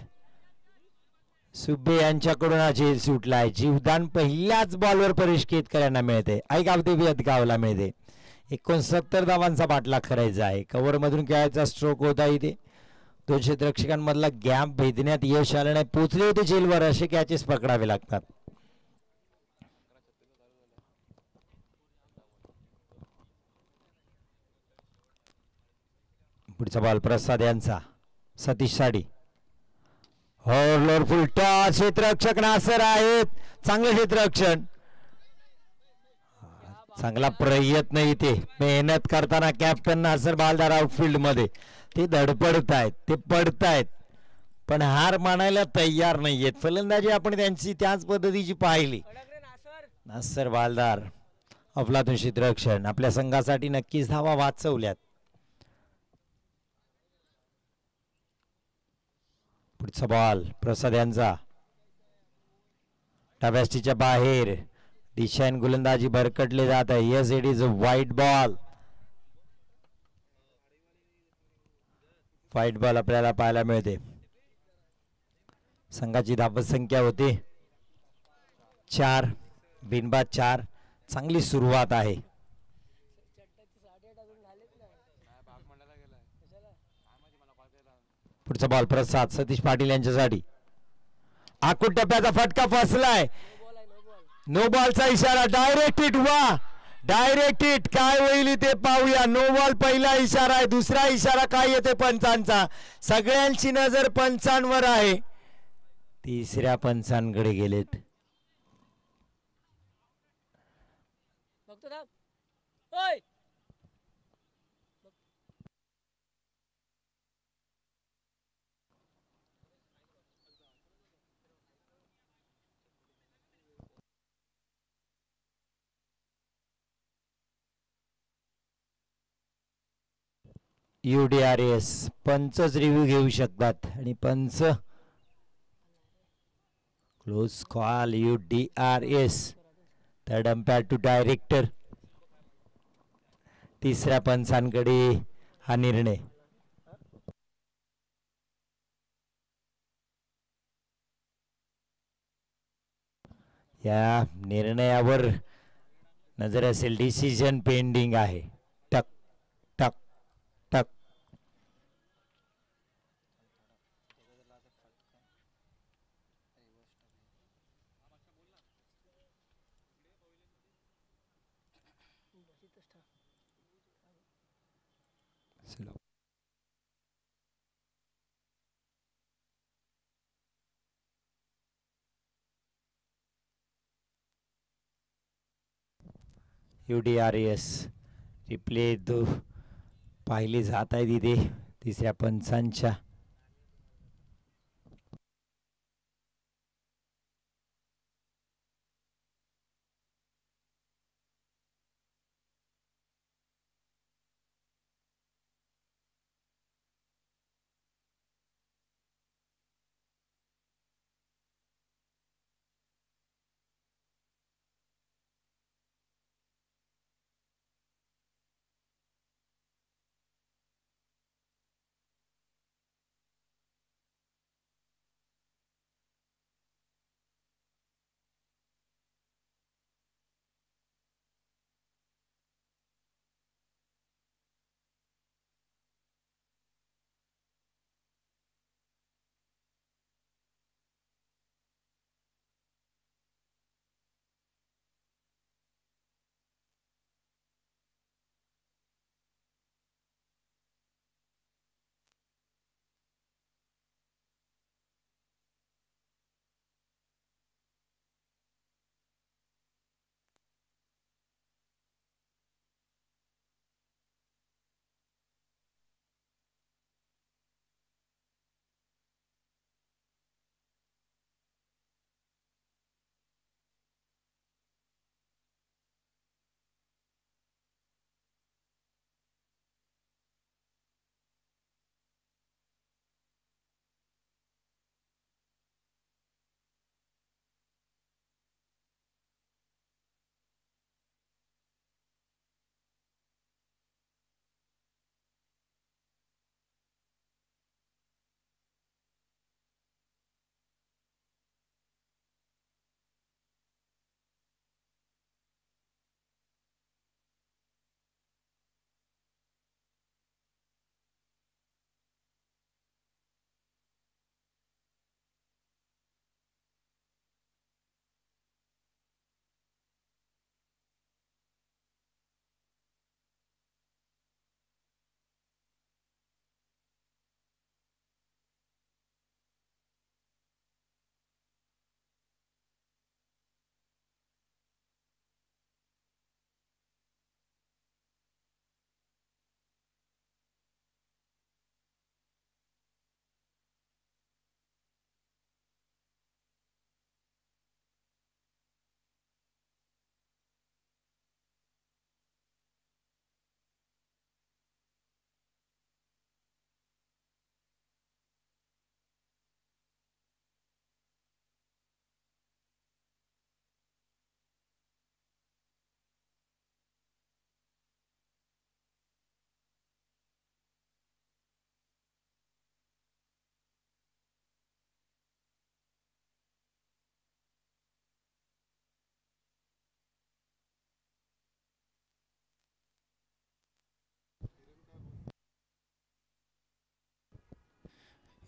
सुब्बे यांच्याकडून हा झेल सुटलाय. जीवदान पहिल्याच बॉलवर परेश केतकर यांना मिळते. आई गावदेवी अदगावला मिळते. 69 धावांचा पाठलाग करायचा आहे. कव्हर मधून खेळायचा स्ट्रोक होता इथे. दोन क्षेत्ररक्षकांमधला गॅप भेदण्यात यश आलं नाही. पोचले होते झेलवर, असे कॅचेस पकडावे लागतात. पुढचा बॉल प्रसाद यांचा. सतीश साडी फुलटा. क्षेत्ररक्षक नासर आहेत. चांगलं क्षेत्ररक्षण, चांगला प्रयत्न इथे मेहनत करताना कॅप्टन नासर बालदार आउटफील्ड मध्ये. ते धडपडतायत, ते पडतायत, पण हार मानायला तयार नाहीयेत. फलंदाजी आपण त्यांची त्याच पद्धतीची पाहिली. नासर बालदार अफलातून क्षेत्ररक्षण आपल्या संघासाठी नक्कीच धावा वाचवल्यात. पुढचा बॉल प्रसाद यांचा. डाव्यास्टीच्या बाहेर दिशान गोलंदाजी भरकटले जात आहे. येस, इट इज अ वाईट बॉल. वाईट बॉल आपल्याला पाहायला मिळते. संघाची धावत संख्या होती 4, बिनबाद 4. चांगली सुरुवात आहे. पुढचा बॉल प्रसाद सतीश पाटील यांच्यासाठी. आकुट टप्प्याचा फटका फसलाय. नो बॉलचा इशारा. Direct hit. वा, डायरेक्ट हिट. काय होईल ते पाहूया. नो बॉल पहिला इशारा आहे. दुसरा इशारा काय येते पंचांचा. सगळ्यांची नजर पंचांवर आहे. तिसऱ्या पंचांकडे गेलेत. UDRS पंचच रिव्ह्यू घेऊ शकतात आणि पंच close call. UDRS third umpire to director. तिसऱ्या पंचांकडे हा निर्णय. या निर्णयावर नजर असेल. डिसिजन पेंडिंग आहे. टक टक टक. UDRS रिप्ले पाहिले जात आहे तिथे तिसऱ्या पंचांच्या.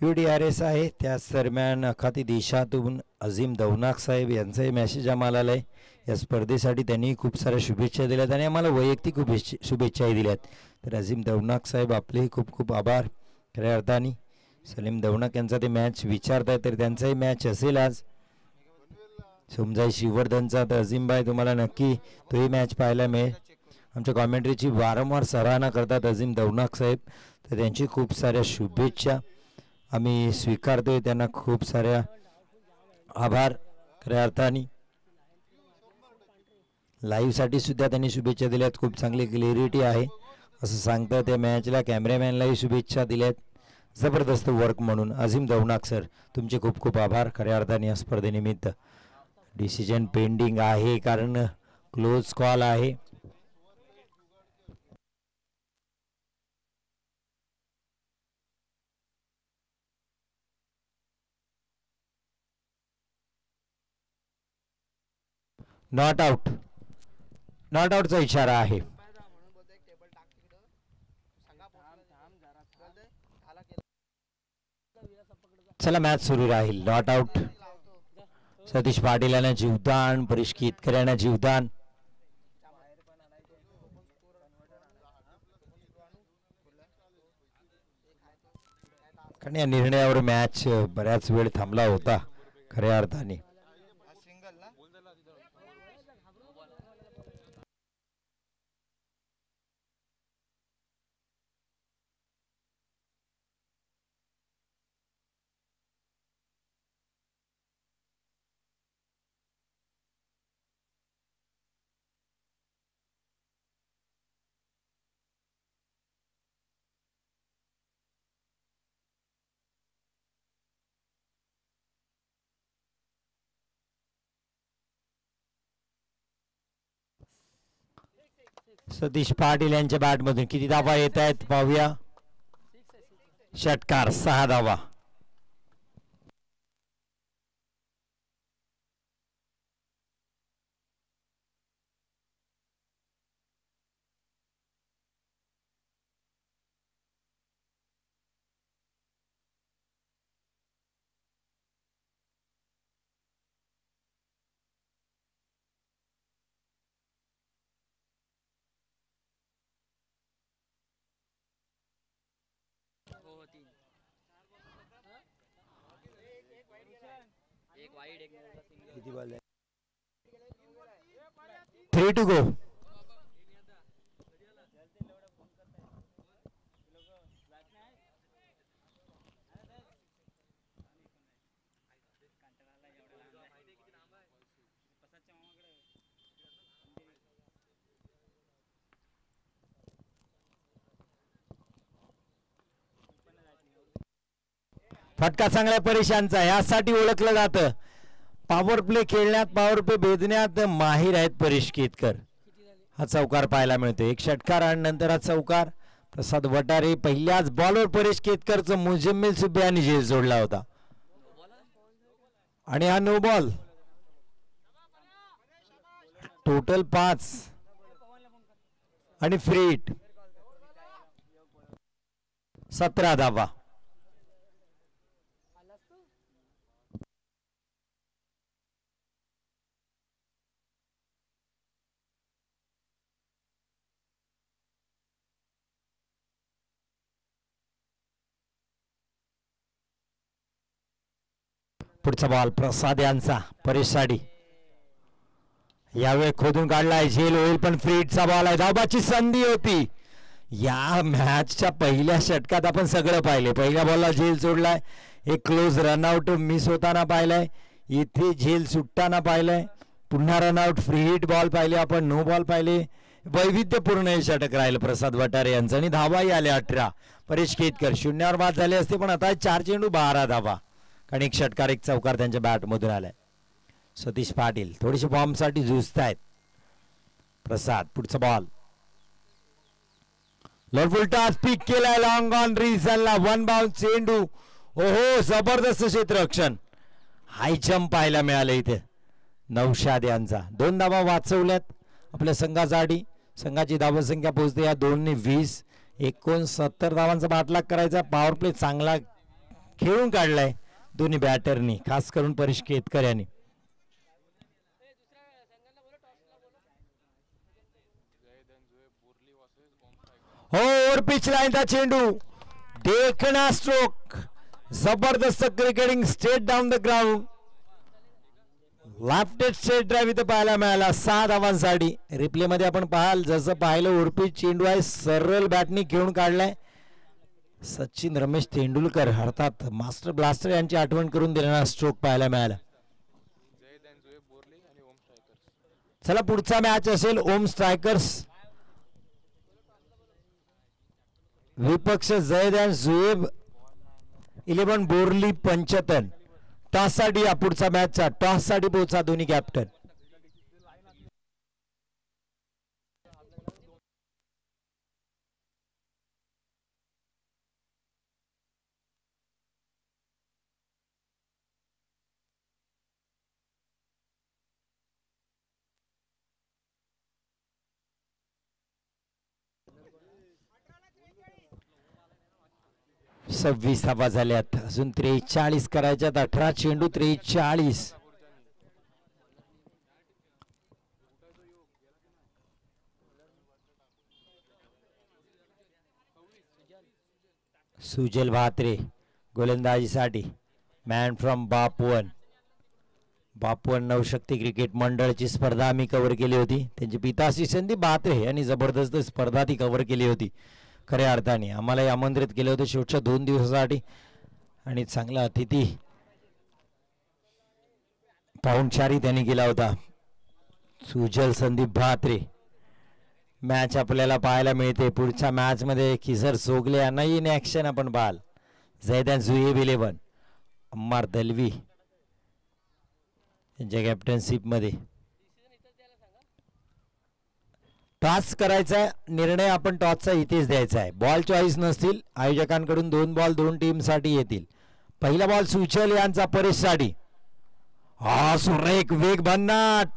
UDRS आहे. त्याच दरम्यान अखाती देशातून अझीम दौनाक साहेब यांचाही मेसेज आम्हाला आला आहे. या स्पर्धेसाठी त्यांनी खूप साऱ्या शुभेच्छा दिल्यात आणि आम्हाला वैयक्तिक शुभेच्छाही दिल्यात. तर अझीम दौनाक साहेब आपलेही खूप खूप आभार. खऱ्या अर्थाने सलीम दौनाक यांचा ते मॅच विचारताय तर त्यांचाही मॅच असेल आज सोमजाई श्रीवर्धनचा. तर अझीमभाई तुम्हाला नक्की तोही मॅच पाहायला मिळेल. आमच्या कॉमेंट्रीची वारंवार सराहना करतात अझीम दौनाक साहेब. तर त्यांची खूप साऱ्या शुभेच्छा आम्ही स्वीकारतोय. त्यांना खूप साऱ्या आभार. खऱ्या अर्थाने लाईव्हसाठी सुद्धा त्यांनी शुभेच्छा दिल्यात. खूप चांगली क्लिअरिटी आहे असं सांगतात. त्या मॅचला कॅमेरामॅनलाही शुभेच्छा दिल्यात. जबरदस्त वर्क म्हणून अझीम दौनाक सर तुमचे खूप खूप आभार. खऱ्या अर्थाने या स्पर्धेनिमित्त डिसिजन पेंडिंग आहे कारण क्लोज कॉल आहे. नॉट आउट, नॉट आउटचा इशारा आहे. चला मॅच सुरू राहील. Not out. सतीश पाटील यांना जीवदान, परेश केतकर यांना जीवदान. कारण या निर्णयावर मॅच बऱ्याच वेळ थांबला होता खऱ्या अर्थाने. सतीश पाटील यांच्या बॅटमधून किती धावा येत आहेत पाहूया. षटकार, 6 धावा. Three to go. फटका चांगल्या परेशानचा यासाठी ओळखलं जातं. पॉवर प्ले खेळण्यात, पॉवर प्ले भेदण्यात माहीर आहेत परेश केतकर. हा चौकार पाहायला मिळतो. एक षटकार आणि नंतर हा चौकार. प्रसाद वटारे पहिल्याच बॉलवर परेश केतकरचं मुजम्मिल सुब्बे यांनी झेल सोडला होता आणि हा नो बॉल. टोटल 5 आणि फ्री हिट. 17 धावा. पुढचा बॉल प्रसाद यांचा. परेश साडी यावेळी खोदून काढलाय. झेल होईल पण फ्री हिटचा बॉल आहे. धावाची संधी होती. या मॅचच्या पहिल्या षटकात आपण सगळं पाहिले. पहिल्या बॉलला झेल सोडलाय. एक क्लोज रनआउट मिस होताना पाहिलाय. इथे झेल सुटताना पाहिलंय. पुन्हा रनआउट, फ्री हिट बॉल पाहिले आपण, नो बॉल पाहिले. वैविध्यपूर्ण हे षटक राहिलं प्रसाद वटारे यांचं आणि धावाही आले 18. परेश केतकर 0वर बाद झाले असते पण आता 4 चेंडू 12 धावा. कारण एक षटकार एक चौकार त्यांच्या बॅटमधून आलाय. सतीश पाटील थोडीशी फॉर्मसाठी झुजतायत. प्रसाद पुढचा बॉल लवफुलटा स्पीक केलाय. लॉंग ऑन रिझनला 1 बाउंस चेंडू. ओहो जबरदस्त क्षेत्ररक्षण. हाय जम्प पाहायला मिळाले इथे नौशाद यांचा. 2 धावा वाचवल्यात आपल्या संघासाठी. संघाची धावसंख्या पोहोचते या 2 ने 20. 69 धावांचा पाठलाग करायचा. पॉवर प्ले चांगला खेळून काढलाय दोन्ही बॅटरनी, खास करून परेश केतकर यांनी. हो, ओव्हर पिच लाईनचा चेंडू, देखणा स्ट्रोक, जबरदस्त cricketing straight down the ground. Left straight drive इथं पाहायला मिळाला 6 धावांसाठी. रिप्ले मध्ये आपण पाहाल, जसं पाहिलं ओव्हरपिच चेंडू आहे, सरळ बॅटनी खेळून काढलाय. सचिन रमेश तेंडुलकर अर्थात मास्टर ब्लास्टर यांची आठवण करून देणारा स्ट्रोक पाहायला मिळाला. चला पुढचा मॅच असेल ओम स्ट्रायकर्स विपक्ष जयदान जुएब 11 बोरली पंचतन. टॉस साठी या पुढचा मॅचचा टॉस साठी पोहोचा दोन्ही कॅप्टन. सव्वीस धावा झाल्यात, अजून 43 करायच्यात. 18 चेंडू 43. सुजल भात्रे गोलंदाजीसाठी, मॅन फ्रॉम बापवन. बापवन नवशक्ती क्रिकेट मंडळची स्पर्धा आम्ही कव्हर केली होती. त्यांचे पिताश्री संदीप भात्रे यांनी जबरदस्त स्पर्धा ती कव्हर केली होती. खऱ्या अर्थाने आम्हालाही आमंत्रित केले होते शेवटच्या 2 दिवसासाठी, आणि चांगला अतिथी पाहुणचारी त्यांनी केला होता. सुजल संदीप भात्रे. मॅच आपल्याला पाहायला मिळते. पुढच्या मॅच मध्ये किसर सोगले यांनाही इन ऍक्शन आपण पाहाल. जयदान जुएब 11, अम्मार दलवी यांच्या कॅप्टनशिप मध्ये. टॉस करायचा निर्णय आपण टॉसचा इथेच द्यायचा आहे. बॉल चॉईस नसतील, आयोजकांकडून 2 बॉल 2 टीम साठी येतील. पहिला बॉल सुचल यांचा परेश साठी. हा सुरेख वेग भन्नाट.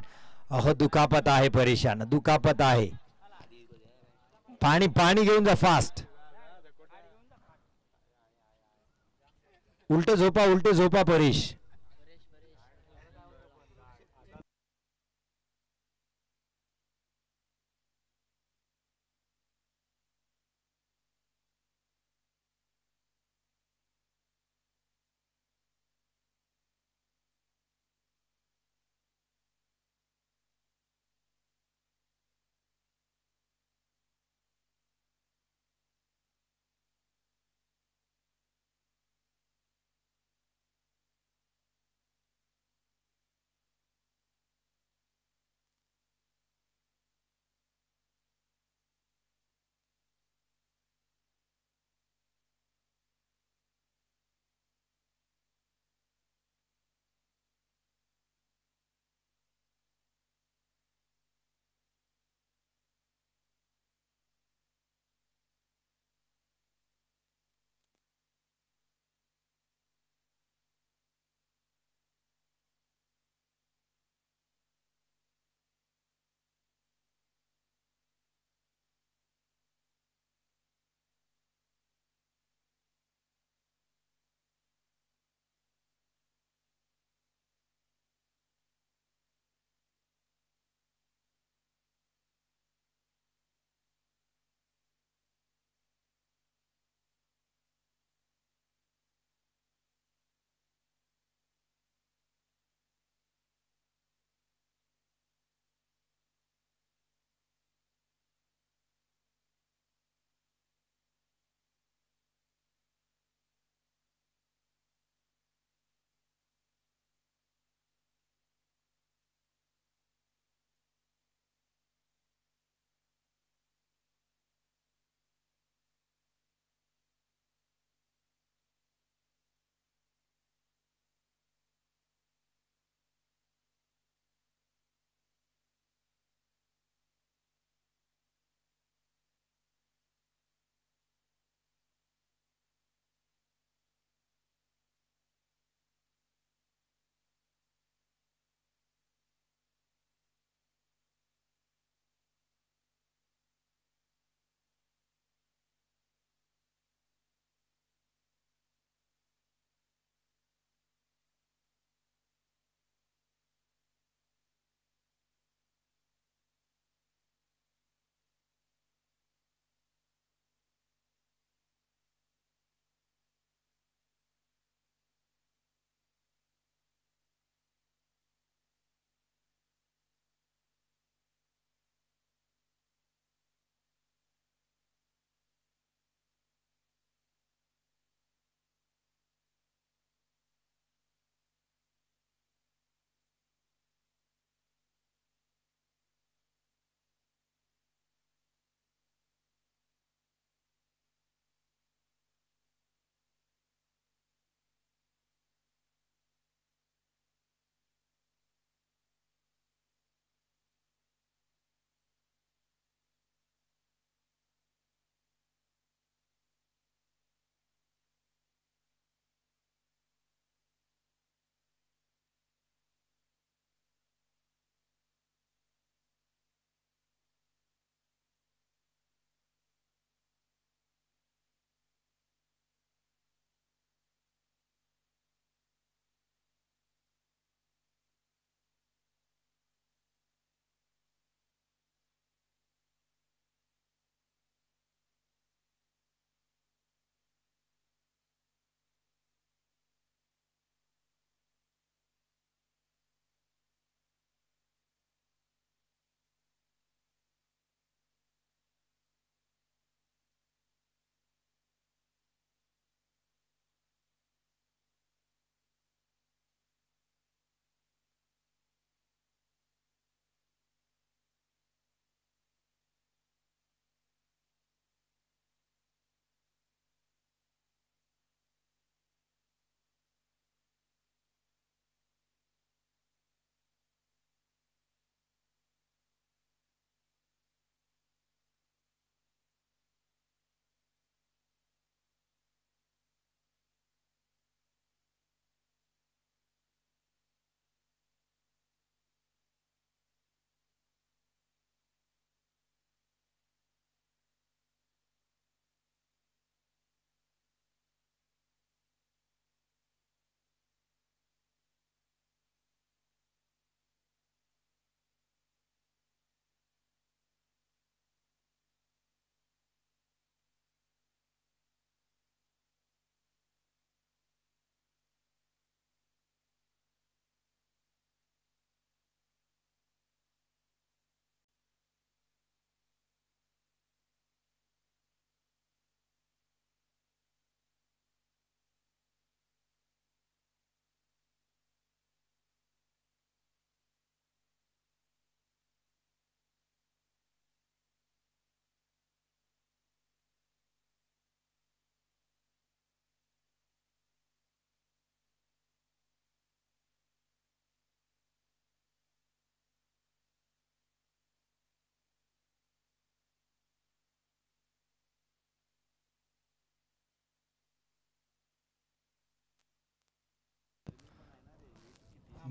अहो दुखापत आहे परेशान, दुखापत आहे. पाणी पाणी घेऊन जा फास्ट. उलट झोपा परेश.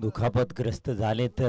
दुखापतग्रस्त झालेत.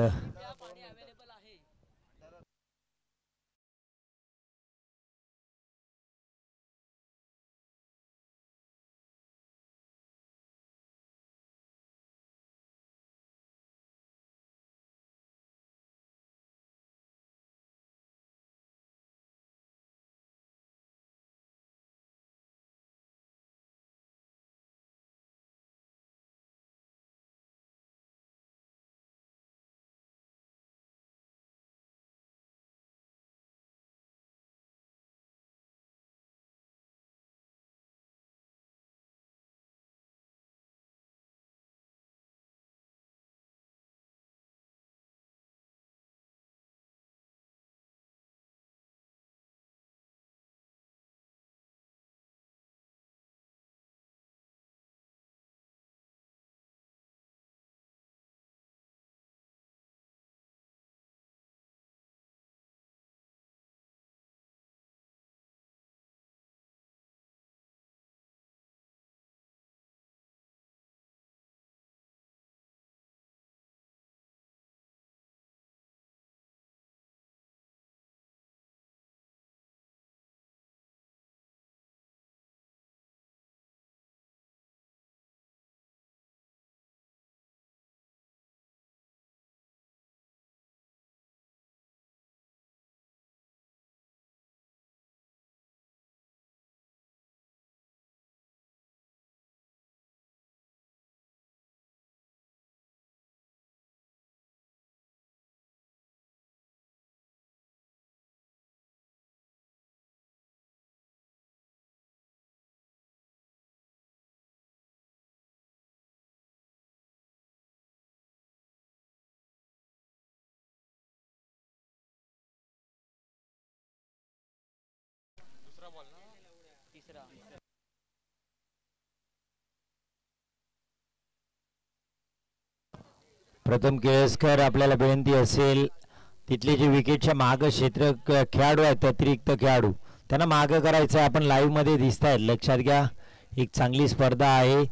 प्रथम केळसकर आपल्याला विनंती असेल तिथले जे विकेटच्या मागं क्षेत्र खेळाडू आहेत अतिरिक्त खेळाडू त्यांना मागं करायचं आहे. आपण लाईव्हमध्ये दिसत आहेत, लक्षात घ्या. एक चांगली स्पर्धा आहे,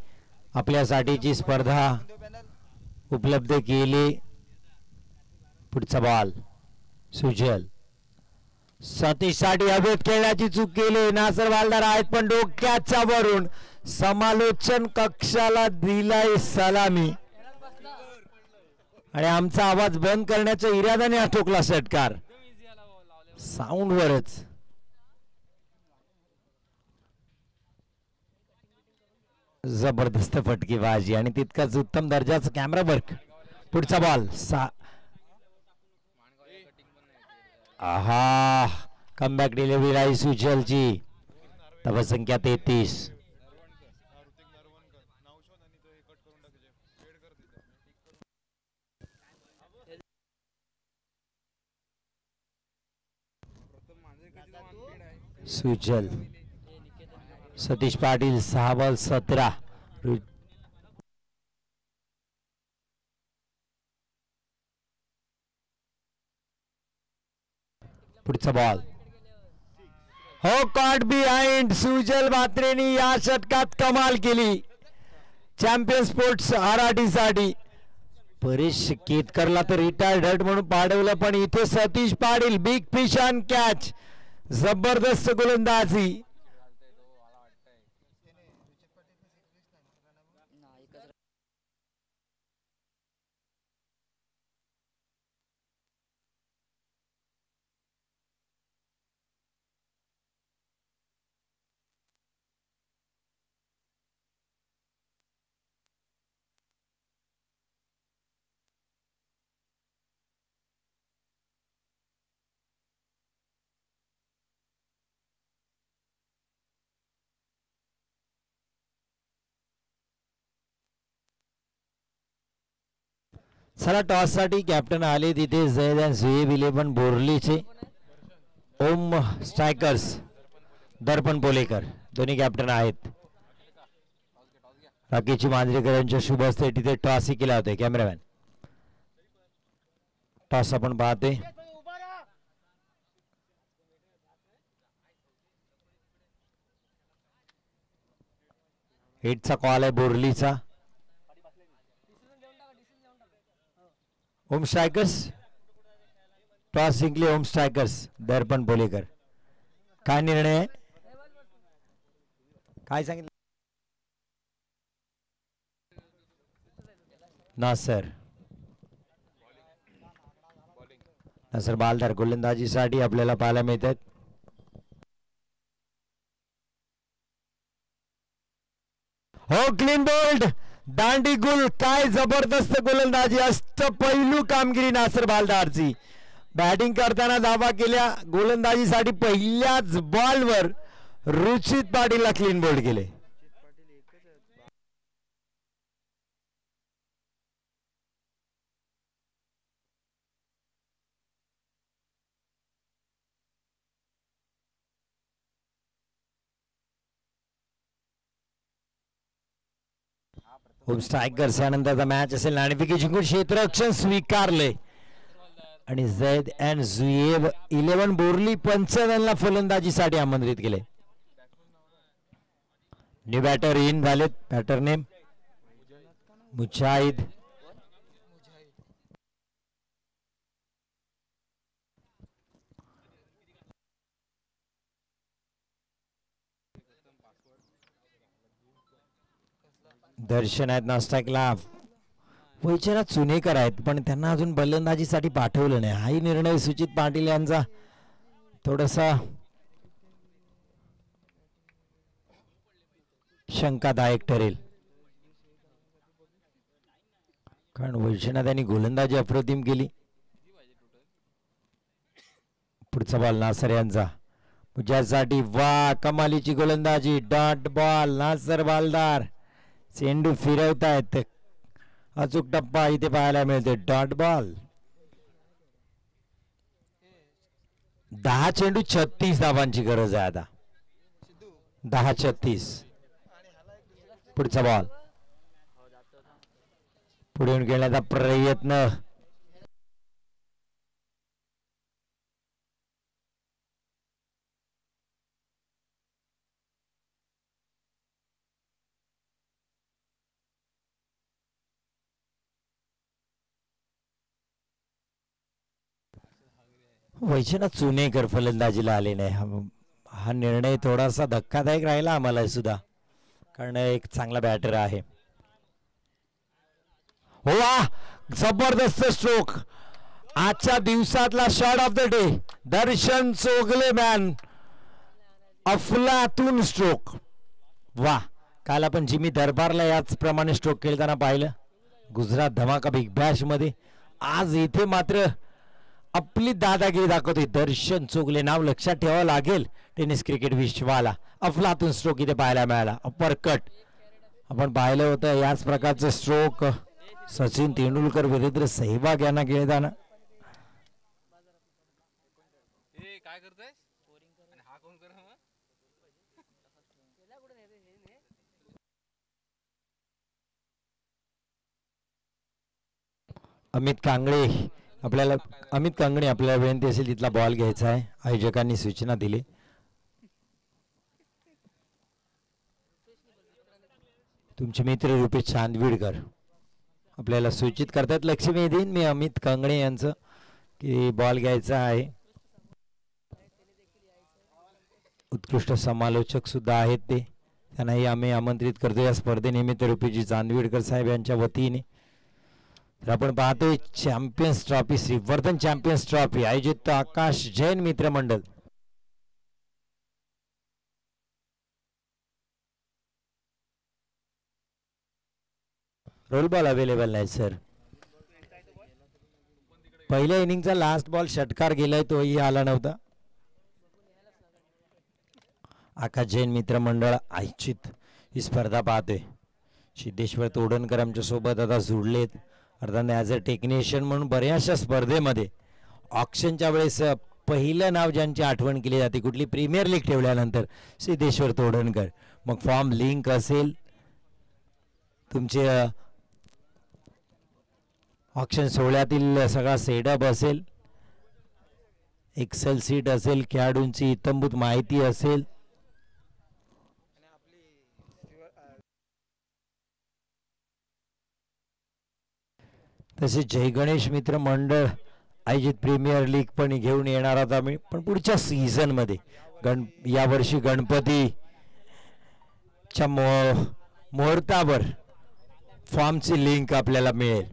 आपल्यासाठीची स्पर्धा उपलब्ध केली. पुढचा बॉल सुजल. सतीशसाठी हवेत खेळण्याची चूक केली. नासर बालदार आहेत पण डोक्याच्या वरून समालोचन कक्षाला दिलाय सलामी आणि आमचा आवाज बंद करण्याच्या इराद्याने हा ठोकला षटकार. साऊंडवरच जबरदस्त फटकेबाजी आणि तितकाच उत्तम दर्जाचा कॅमेरा वर्क. पुढचा बॉल आहा कमबॅक डिलिव्हरी राही सुजलची. धावसंख्या 33. सुजल सतीश पाटील 6 बॉल 17. पुढचा बॉल हो कॉट बिहाइंड. सुजल म्हात्रेंनी या षटकात कमाल केली चॅम्पियन स्पोर्ट्स आराटीसाठी. परेश केतकरला तर रिटायर्ड हर्ट म्हणून पाठवलं पण इथे Satish Patil big fish on catch. जबरदस्त गोलंदाजी. चला टॉस साठी कॅप्टन आले तिथे जयदान झुएब 11 बोरलीचे. ओम स्ट्रायकर्स दर्पण पोलेकर दोन्ही कॅप्टन आहेत. राकेशची मांजरेकर यांच्या शुभ हस्ते तिथे टॉस केला होता. कॅमेरामॅन टॉस आपण पाहते. हिटचा कॉल आहे बोरलीचा. होम स्ट्रायकर्स टॉस जिंकले होम स्ट्रायकर्स दर्पण बोलेकर. काय निर्णय आहे, काय सांगितलं? नासर बालदार गोलंदाजीसाठी आपल्याला पाहायला मिळतात. हो क्लीन बोल्ड दांडी गुल. काय जबरदस्त गोलंदाजी, अष्टपैलू कामगिरी नासर बालदारची. बॅटिंग करताना धावा केल्या, गोलंदाजीसाठी पहिल्याच बॉलवर रुचित पाटीलला क्लीन बोल्ड केले. होम स्ट्रायकर्स यानंतरचा मॅच असेल. नाणेफेकी जिंकून क्षेत्ररक्षण स्वीकारले आणि झैद अँड झुएब 11 बोर्ली पंचदनला फलंदाजीसाठी आमंत्रित केले. न्यू बॅटर इन झालेत. बॅटर नेम मुजाहिद. दर्शन आहेत नास्ताकला. वैचनाथ चुनेकर आहेत पण त्यांना अजून बलंदाजीसाठी पाठवलं नाही. हाही निर्णय सुचित पाटील यांचा थोडासा शंकादायक ठरेल, कारण वैजनाथ यांनी गोलंदाजी अप्रतिम केली. पुढचा बॉल नासर यांचा ज्यासाठी वा कमालीची गोलंदाजी. डॉट बॉल नासर बालदार चेंडू फिरवतायत. अचूक टप्पा इथे पाहायला मिळते. डॉट बॉल 10 चेंडू 36 धावांची गरज आहे आता. 10-36. पुढचा बॉल पुढे येऊन खेळण्याचा प्रयत्न. वैजनाथ चुनेकर फलंदाजीला आले नाही. हा निर्णय थोडासा धक्कादायक राहिला आम्हाला सुद्धा, कारण एक चांगला बॅटर आहे. हो वा जबरदस्त स्ट्रोक. आजच्या दिवसातला shot of the day Darshan Chogle man. अफलातून स्ट्रोक. वा काल आपण जिमी दरबारला याच प्रमाणे स्ट्रोक खेळताना पाहिलं गुजरात धमाका बिग बॅश मध्ये. आज इथे मात्र आपली दादागिरी दाखवते दर्शन चोगले. नाव लक्षात ठेवावं लागेल टेनिस क्रिकेट विश्वाला. अफलातून स्ट्रोक इथे पाहायला मिळाला. अपर कट आपण पाहिलं होतं याच प्रकारचं स्ट्रोक सचिन तेंडुलकर विरुद्ध सहवाग यांना खेळताना. अमित कांगणे आपल्याला विनंती असेल तिथला बॉल घ्यायचा आहे. आयोजकांनी सूचना दिली. तुमचे मित्र रुपेश चांदविडकर आपल्याला सूचित करतात. लक्ष्मी देईन मी अमित कांगणे यांचं की बॉल घ्यायचा आहे. उत्कृष्ट समालोचक सुद्धा आहेत ते, त्यांनाही आम्ही आमंत्रित करतो या स्पर्धेनिमित्त रुपेशजी चांदविडकर साहेब यांच्या वतीने. तर आपण पाहतोय champions trophy Shrivardhan champions trophy आयोजित आकाश जैन मित्र मंडळ. रोल बॉल अवेलेबल नाही सर. पहिल्या इनिंगचा लास्ट बॉल षटकार गेलाय तोही आला नव्हता. आकाश जैन मित्र मंडळ आयोजित ही स्पर्धा पाहतोय. सिद्धेश्वर तोडणकर आमच्या सोबत आता जुडलेत. अर्थात ॲज अ टेक्निशियन म्हणून बऱ्याचशा स्पर्धेमध्ये ऑक्शनच्या वेळेस पहिलं नाव ज्यांची आठवण केली जाते कुठली प्रीमियर लीग ठेवल्यानंतर सिद्धेश्वर तोडणकर. मग फॉर्म लिंक असेल, तुमचे ऑक्शन सोहळ्यातील सगळा सेटअप असेल, एक्सेल सीट असेल, खेळाडूंची इत्थंभूत माहिती असेल, तसेच जय गणेश मित्र मंडळ आयोजित प्रीमियर लीग पण घेऊन येणार आहोत आम्ही, पण पुढच्या सीझनमध्ये. यावर्षी गणपतीच्या मुहूर्तावर फॉर्मची लिंक आपल्याला मिळेल.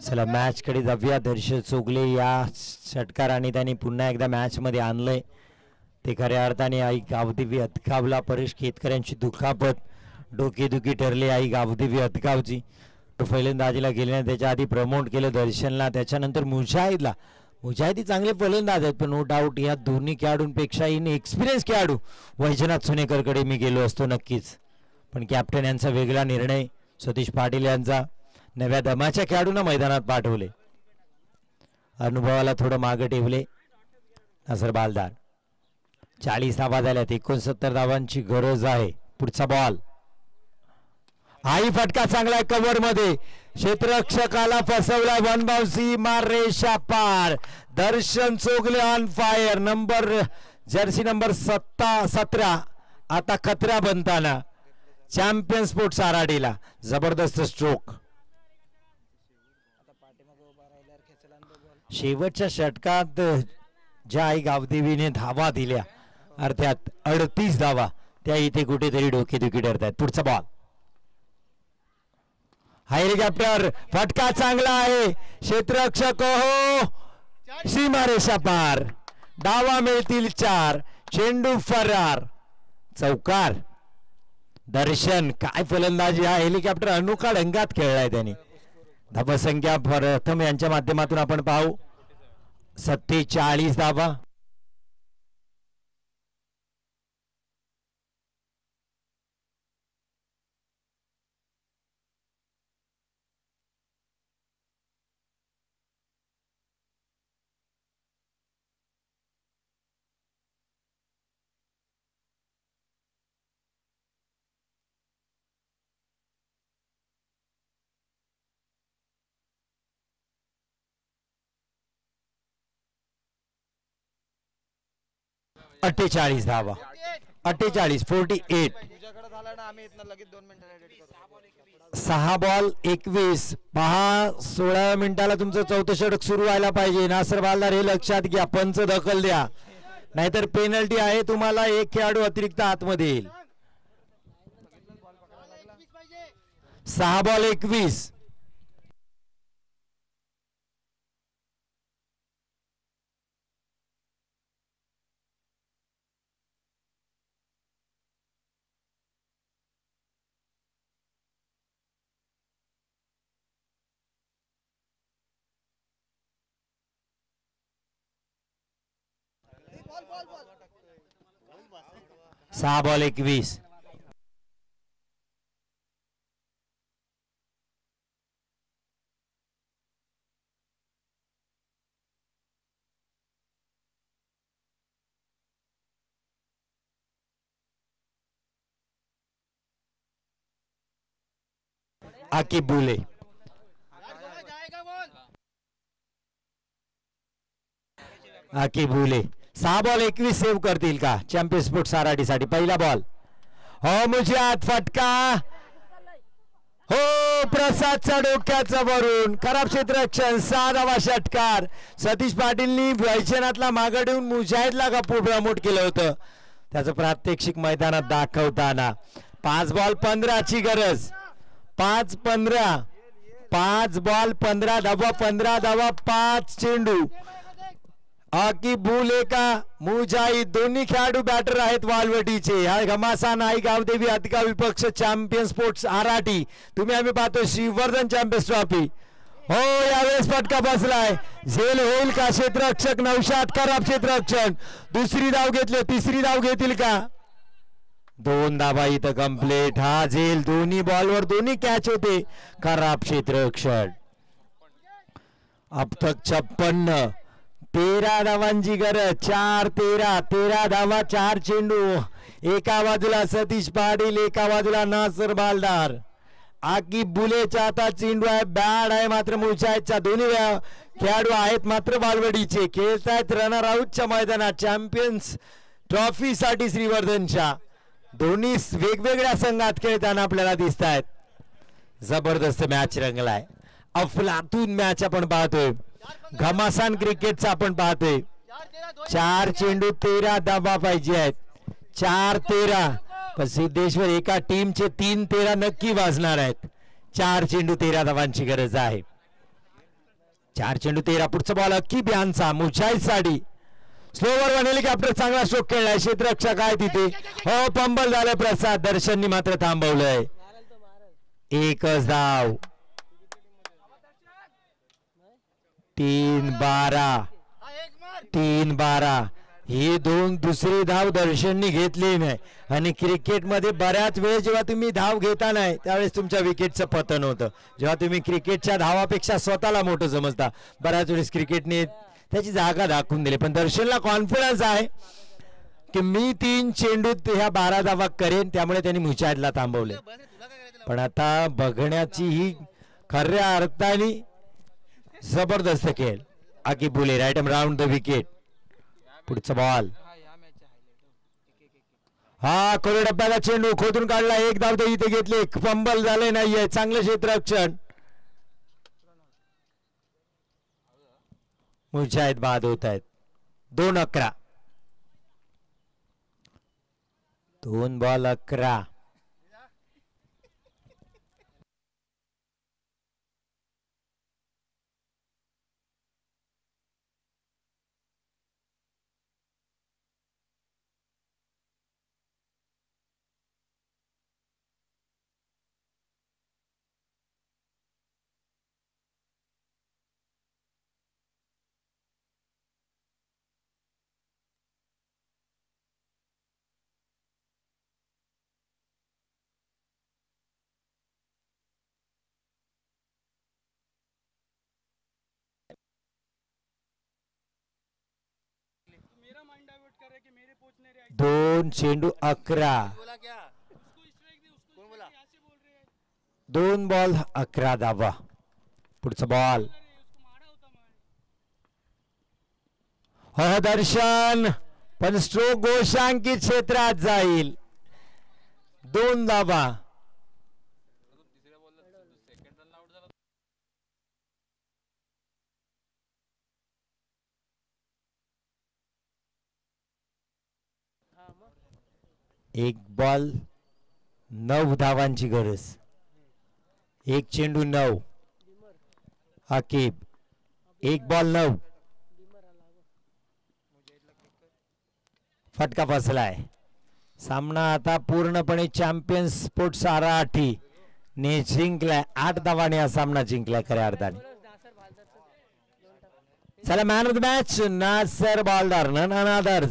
चला मॅचकडे जाऊया. दर्शन चोगले या षटकाराने त्यांनी पुन्हा एकदा मॅचमध्ये आणलंय. ते खऱ्या अर्थाने आई गावदेवी हदगावला परेश केतकऱ्यांची दुखापत डोकेदुखी ठरली आई गावदेवी हदगावची. फलंदाजीला गेल्याने त्याच्या आधी प्रमोट केलं दर्शनला, त्याच्यानंतर मुजाहिदी चांगले फलंदाज आहेत, पण नो डाऊट या दोन्ही खेळाडूंपेक्षा इन एक्सपिरियन्स खेळाडू वैजनाथ सुनेकरकडे मी गेलो असतो नक्कीच. पण कॅप्टन यांचा वेगळा निर्णय, सतीश पाटील यांचा नव्या दमाच्या खेळाडूंना मैदानात पाठवले, अनुभवाला थोडं मागे ठेवले. नासर बालदार 40 धावा झाल्यात, 69 धावांची गरज आहे. पुढचा बॉल आई फटका चांगला आहे कव्हर मध्ये, क्षेत्ररक्षकाला फसवला. वन बाउन्सी मार रेषा पार. Darshan Chogle on fire. Jersey number 17 आता खतरा बनताना चॅम्पियन स्पोर्ट्स आराडीला जबरदस्त स्ट्रोक. शेवटच्या षटकात ज्या आई गावदेवीने धावा दिल्या अर्थात 38 धावा, त्या इथे कुठेतरी डोकेदुखी ठरतात. पुढचा बॉल हेलिकॉप्टर फटका चांगला आहे. क्षेत्ररक्षक हो सीमारेषा पार. डावा मिळतील 4. चेंडू फरार. चौकार. दर्शन काय फलंदाजी. हा हेलिकॉप्टर अनोखा रंगात खेळलाय त्यांनी. धावसंख्या प्रथम यांच्या माध्यमातून आपण पाहू 47 धावा. अठ्ठेचाळीस धावा. 48. 6 बॉल 21. पहा 16 मिनिटाला तुमचं चौथं षटक सुरू व्हायला पाहिजे. नासर बालदार हे लक्षात घ्या, पंच दखल द्या, नाहीतर पेनल्टी आहे तुम्हाला. एक खेळाडू अतिरिक्त आतमध्ये येईल. 6 बॉल 21. 6 बॉल 21. आकिब बुले. आकिब बुले 6 बॉल 21 सेव्ह करतील का चॅम्पियन स्पोर्ट्स आराडी साठी. पहिला बॉल हो मुजात फटका हो प्रसादचा डोक्याचा वरून खराब क्षेत्ररक्षण. 6 धावा षटकार. सतीश पाटीलनी वैजनाथला मागे ठेवून मुजाहिदला का प्रमोट केलं होतं त्याचं प्रात्यक्षिक मैदानात दाखवताना. 5 बॉल 15 ची गरज. 5-15. 5 बॉल 15 धावा. 15 धावा 5 चेंडू. आकिब बुले का मुजाहिद दोन्ही खेळाडू बॅटर आहेत वालवटीचे. हा घमासान आई गावदेवी अतिका विपक्ष चॅम्पियन स्पोर्ट्स आराटी. तुम्ही आम्ही पाहतो श्रीवर्धन चॅम्पियन्स ट्रॉफी. हो यावेळेस फटका बसलाय. झेल होईल का क्षेत्ररक्षक नौशाद खराब क्षेत्ररक्षण. दुसरी धाव घेतली. तिसरी धाव घेतील का. 2 धावा इथं कंप्लीट. हा झेल. दोन्ही बॉलवर दोन्ही कॅच होते. खराब क्षेत्ररक्षण. अब तक 56. 13 धावांची गरज. 4-13. 13 धावा 4 चेंडू. एका बाजूला सतीश पाटील एका बाजूला नासर बालदार. आकिब बुलेच्या हातात चेंडू आहे. बॅड आहे मात्र मुजाहिदच्या. दोन्ही खेळाडू आहेत मात्र बालवडीचे. खेळतायत रनर आउटच्या मैदानात चॅम्पियन्स ट्रॉफी साठी श्रीवर्धनच्या. दोन्ही वेगवेगळ्या संघात खेळताना आपल्याला दिसत आहेत. जबरदस्त मॅच रंगलाय. अफलातून मॅच आपण पाहतोय. घमासान क्रिकेटचा आपण पाहतोय. 4 चेंडू 13 धावा पाहिजे आहेत. 4-13. पण सिद्धेश्वर एका टीमचे 3-13 नक्की वाजणार आहेत. 4 चेंडू 13 धावांची गरज आहे. 4 चेंडू 13. पुढचा बॉल अकीब यांचा मुजाहिद साठी. स्लोवर वन हेलिकॉप्टर चांगला स्ट्रोक खेळलाय. क्षेत्ररक्षक आहे तिथे. हो पंबल झालं प्रसाद. दर्शननी मात्र थांबवलंय. एकच धाव. 3-12. 3-12. ही दुसरी धाव दर्शननी घेतली नाही. आणि क्रिकेटमध्ये बऱ्याच वेळ जेव्हा तुम्ही धाव घेता नाही त्यावेळेस तुमच्या विकेटचं पतन होतं. जेव्हा तुम्ही क्रिकेटच्या धावापेक्षा स्वतःला मोठं समजता बऱ्याच वेळेस क्रिकेटने त्याची जागा दाखवून दिली. पण दर्शनला कॉन्फिडन्स आहे की मी 3 चेंडूत ह्या 12 धावा करेन. त्यामुळे त्यांनी मुजाहिदला थांबवले. पण आता बघण्याची ही खऱ्या अर्थाने जबरदस्त खेळ. आकिब बुले राईट राऊंड द विकेट. पुढचा बॉल हा खोल डब्याचा चेंडू खोदून काढला. 1 धाव ते इथे घेतले. फंबल झाले नाहीये. चांगलं क्षेत्ररक्षण. मुजाहिद बाद होत आहेत. 2-11. 2 बॉल 11. दोन चेंडू 11. 2 बॉल 11 धावा. पुढचा बॉल हो दर्शन. पण स्ट्रोक गोशांकित क्षेत्रात जाईल. 2 धावा. एक बॉल 9 धावांची गरज. 1 चेंडू 9. आकिब 1 बॉल 9. फटका फसलाय. सामना आता पूर्णपणे चॅम्पियन स्पोर्ट्स आराठी ने जिंकलाय. 8 धावाने हा सामना जिंकलाय खऱ्या अर्थाने. चला man of the match Nasar Baldar none अनादर